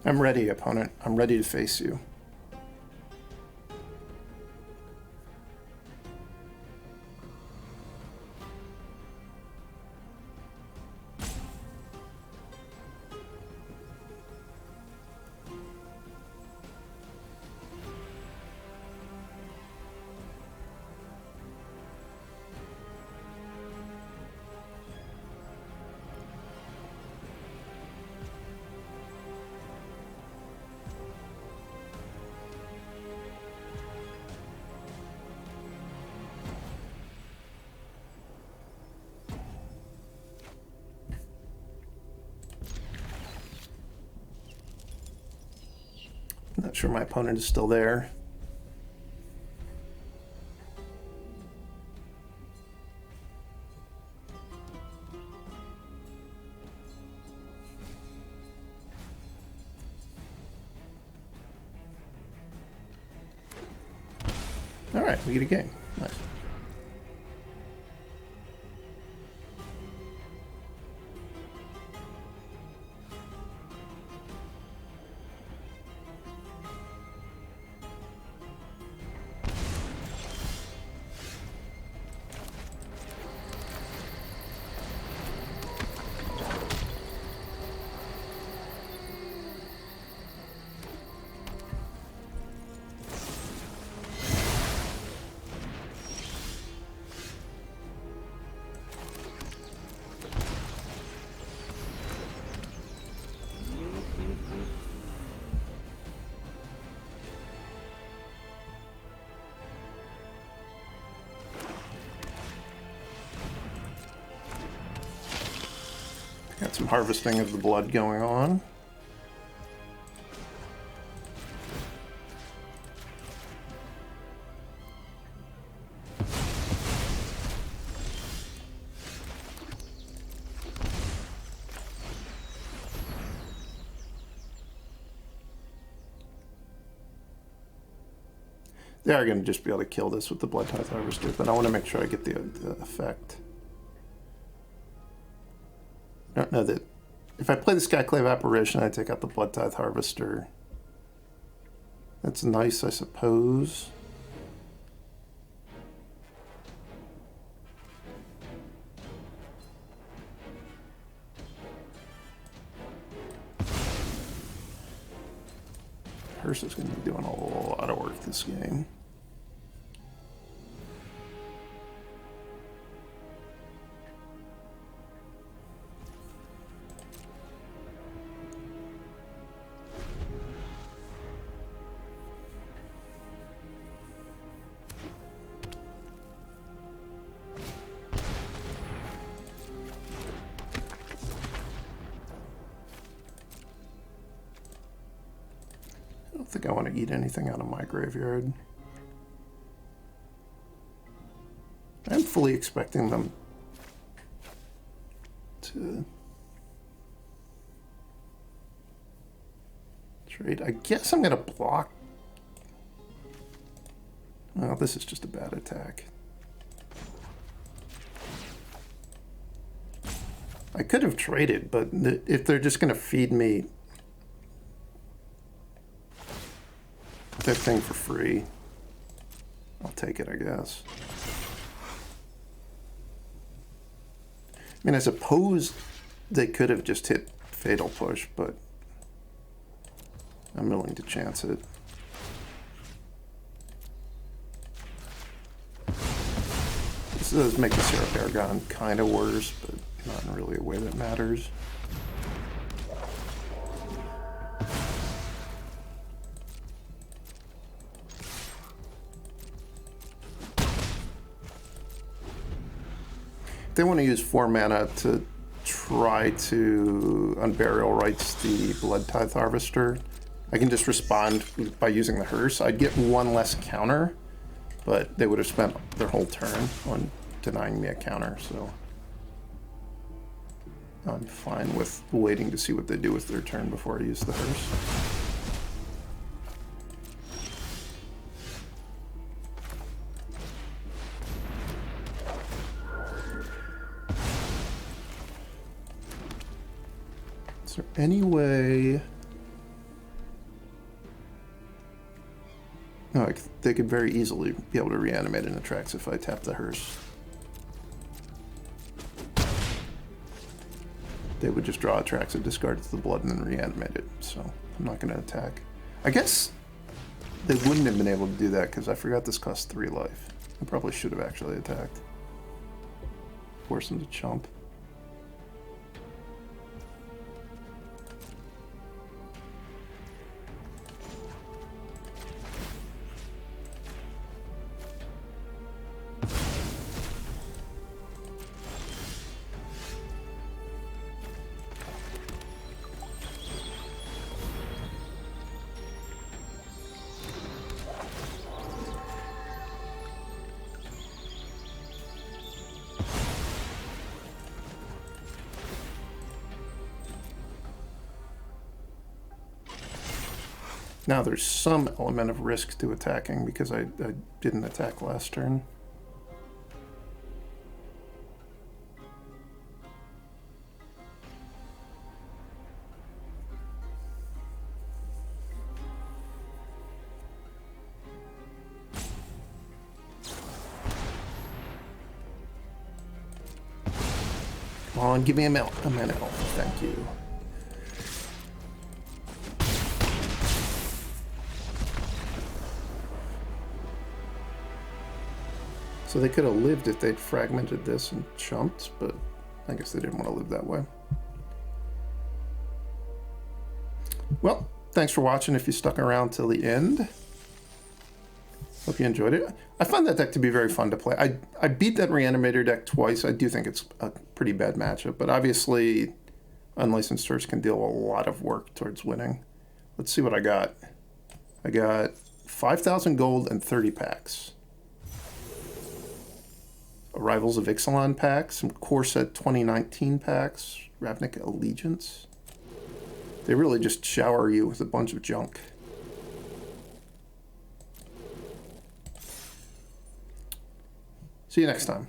I'm ready, opponent. I'm ready to face you. Not sure my opponent is still there. All right, we get a game. Nice. Got some harvesting of the blood going on. They are going to just be able to kill this with the Blood Tithe Harvester, but I want to make sure I get the effect. I don't know that... If I play the Skyclave Apparition, I take out the Blood Tithe Harvester. That's nice, I suppose. Hearse is going to be doing a lot of work this game. I don't think I want to eat anything out of my graveyard. I'm fully expecting them to trade. I guess I'm going to block. Well, this is just a bad attack. I could have traded, but if they're just going to feed me that thing for free, I'll take it, I guess. I mean, I suppose they could have just hit Fatal Push, but I'm willing to chance it. This does make the Serra Paragon kind of worse, but not in really a way that matters. They want to use 4 mana to try to Unburial Rights the Blood Tithe Harvester. I can just respond by using the Hearse. I'd get 1 less counter, but they would have spent their whole turn on denying me a counter, so I'm fine with waiting to see what they do with their turn before I use the Hearse. Is there any way... No, they could very easily be able to reanimate an Atrax if I tap the Hearse. They would just draw Atrax and discard the blood and then reanimate it, so I'm not going to attack. I guess they wouldn't have been able to do that because I forgot this costs 3 life. I probably should have actually attacked. Force them to chump. Now there's some element of risk to attacking because I didn't attack last turn. Come on, give me a mana elf. Thank you. So they could have lived if they'd fragmented this and chumped, but I guess they didn't want to live that way. Well, thanks for watching if you stuck around till the end. Hope you enjoyed it. I find that deck to be very fun to play. I beat that Reanimator deck twice. I do think it's a pretty bad matchup, but obviously Unlicensed Source can deal a lot of work towards winning. Let's see what I got. I got 5,000 gold and 30 packs. Arrivals of Ixalan packs, some Core Set 2019 packs, Ravnica Allegiance. They really just shower you with a bunch of junk. See you next time.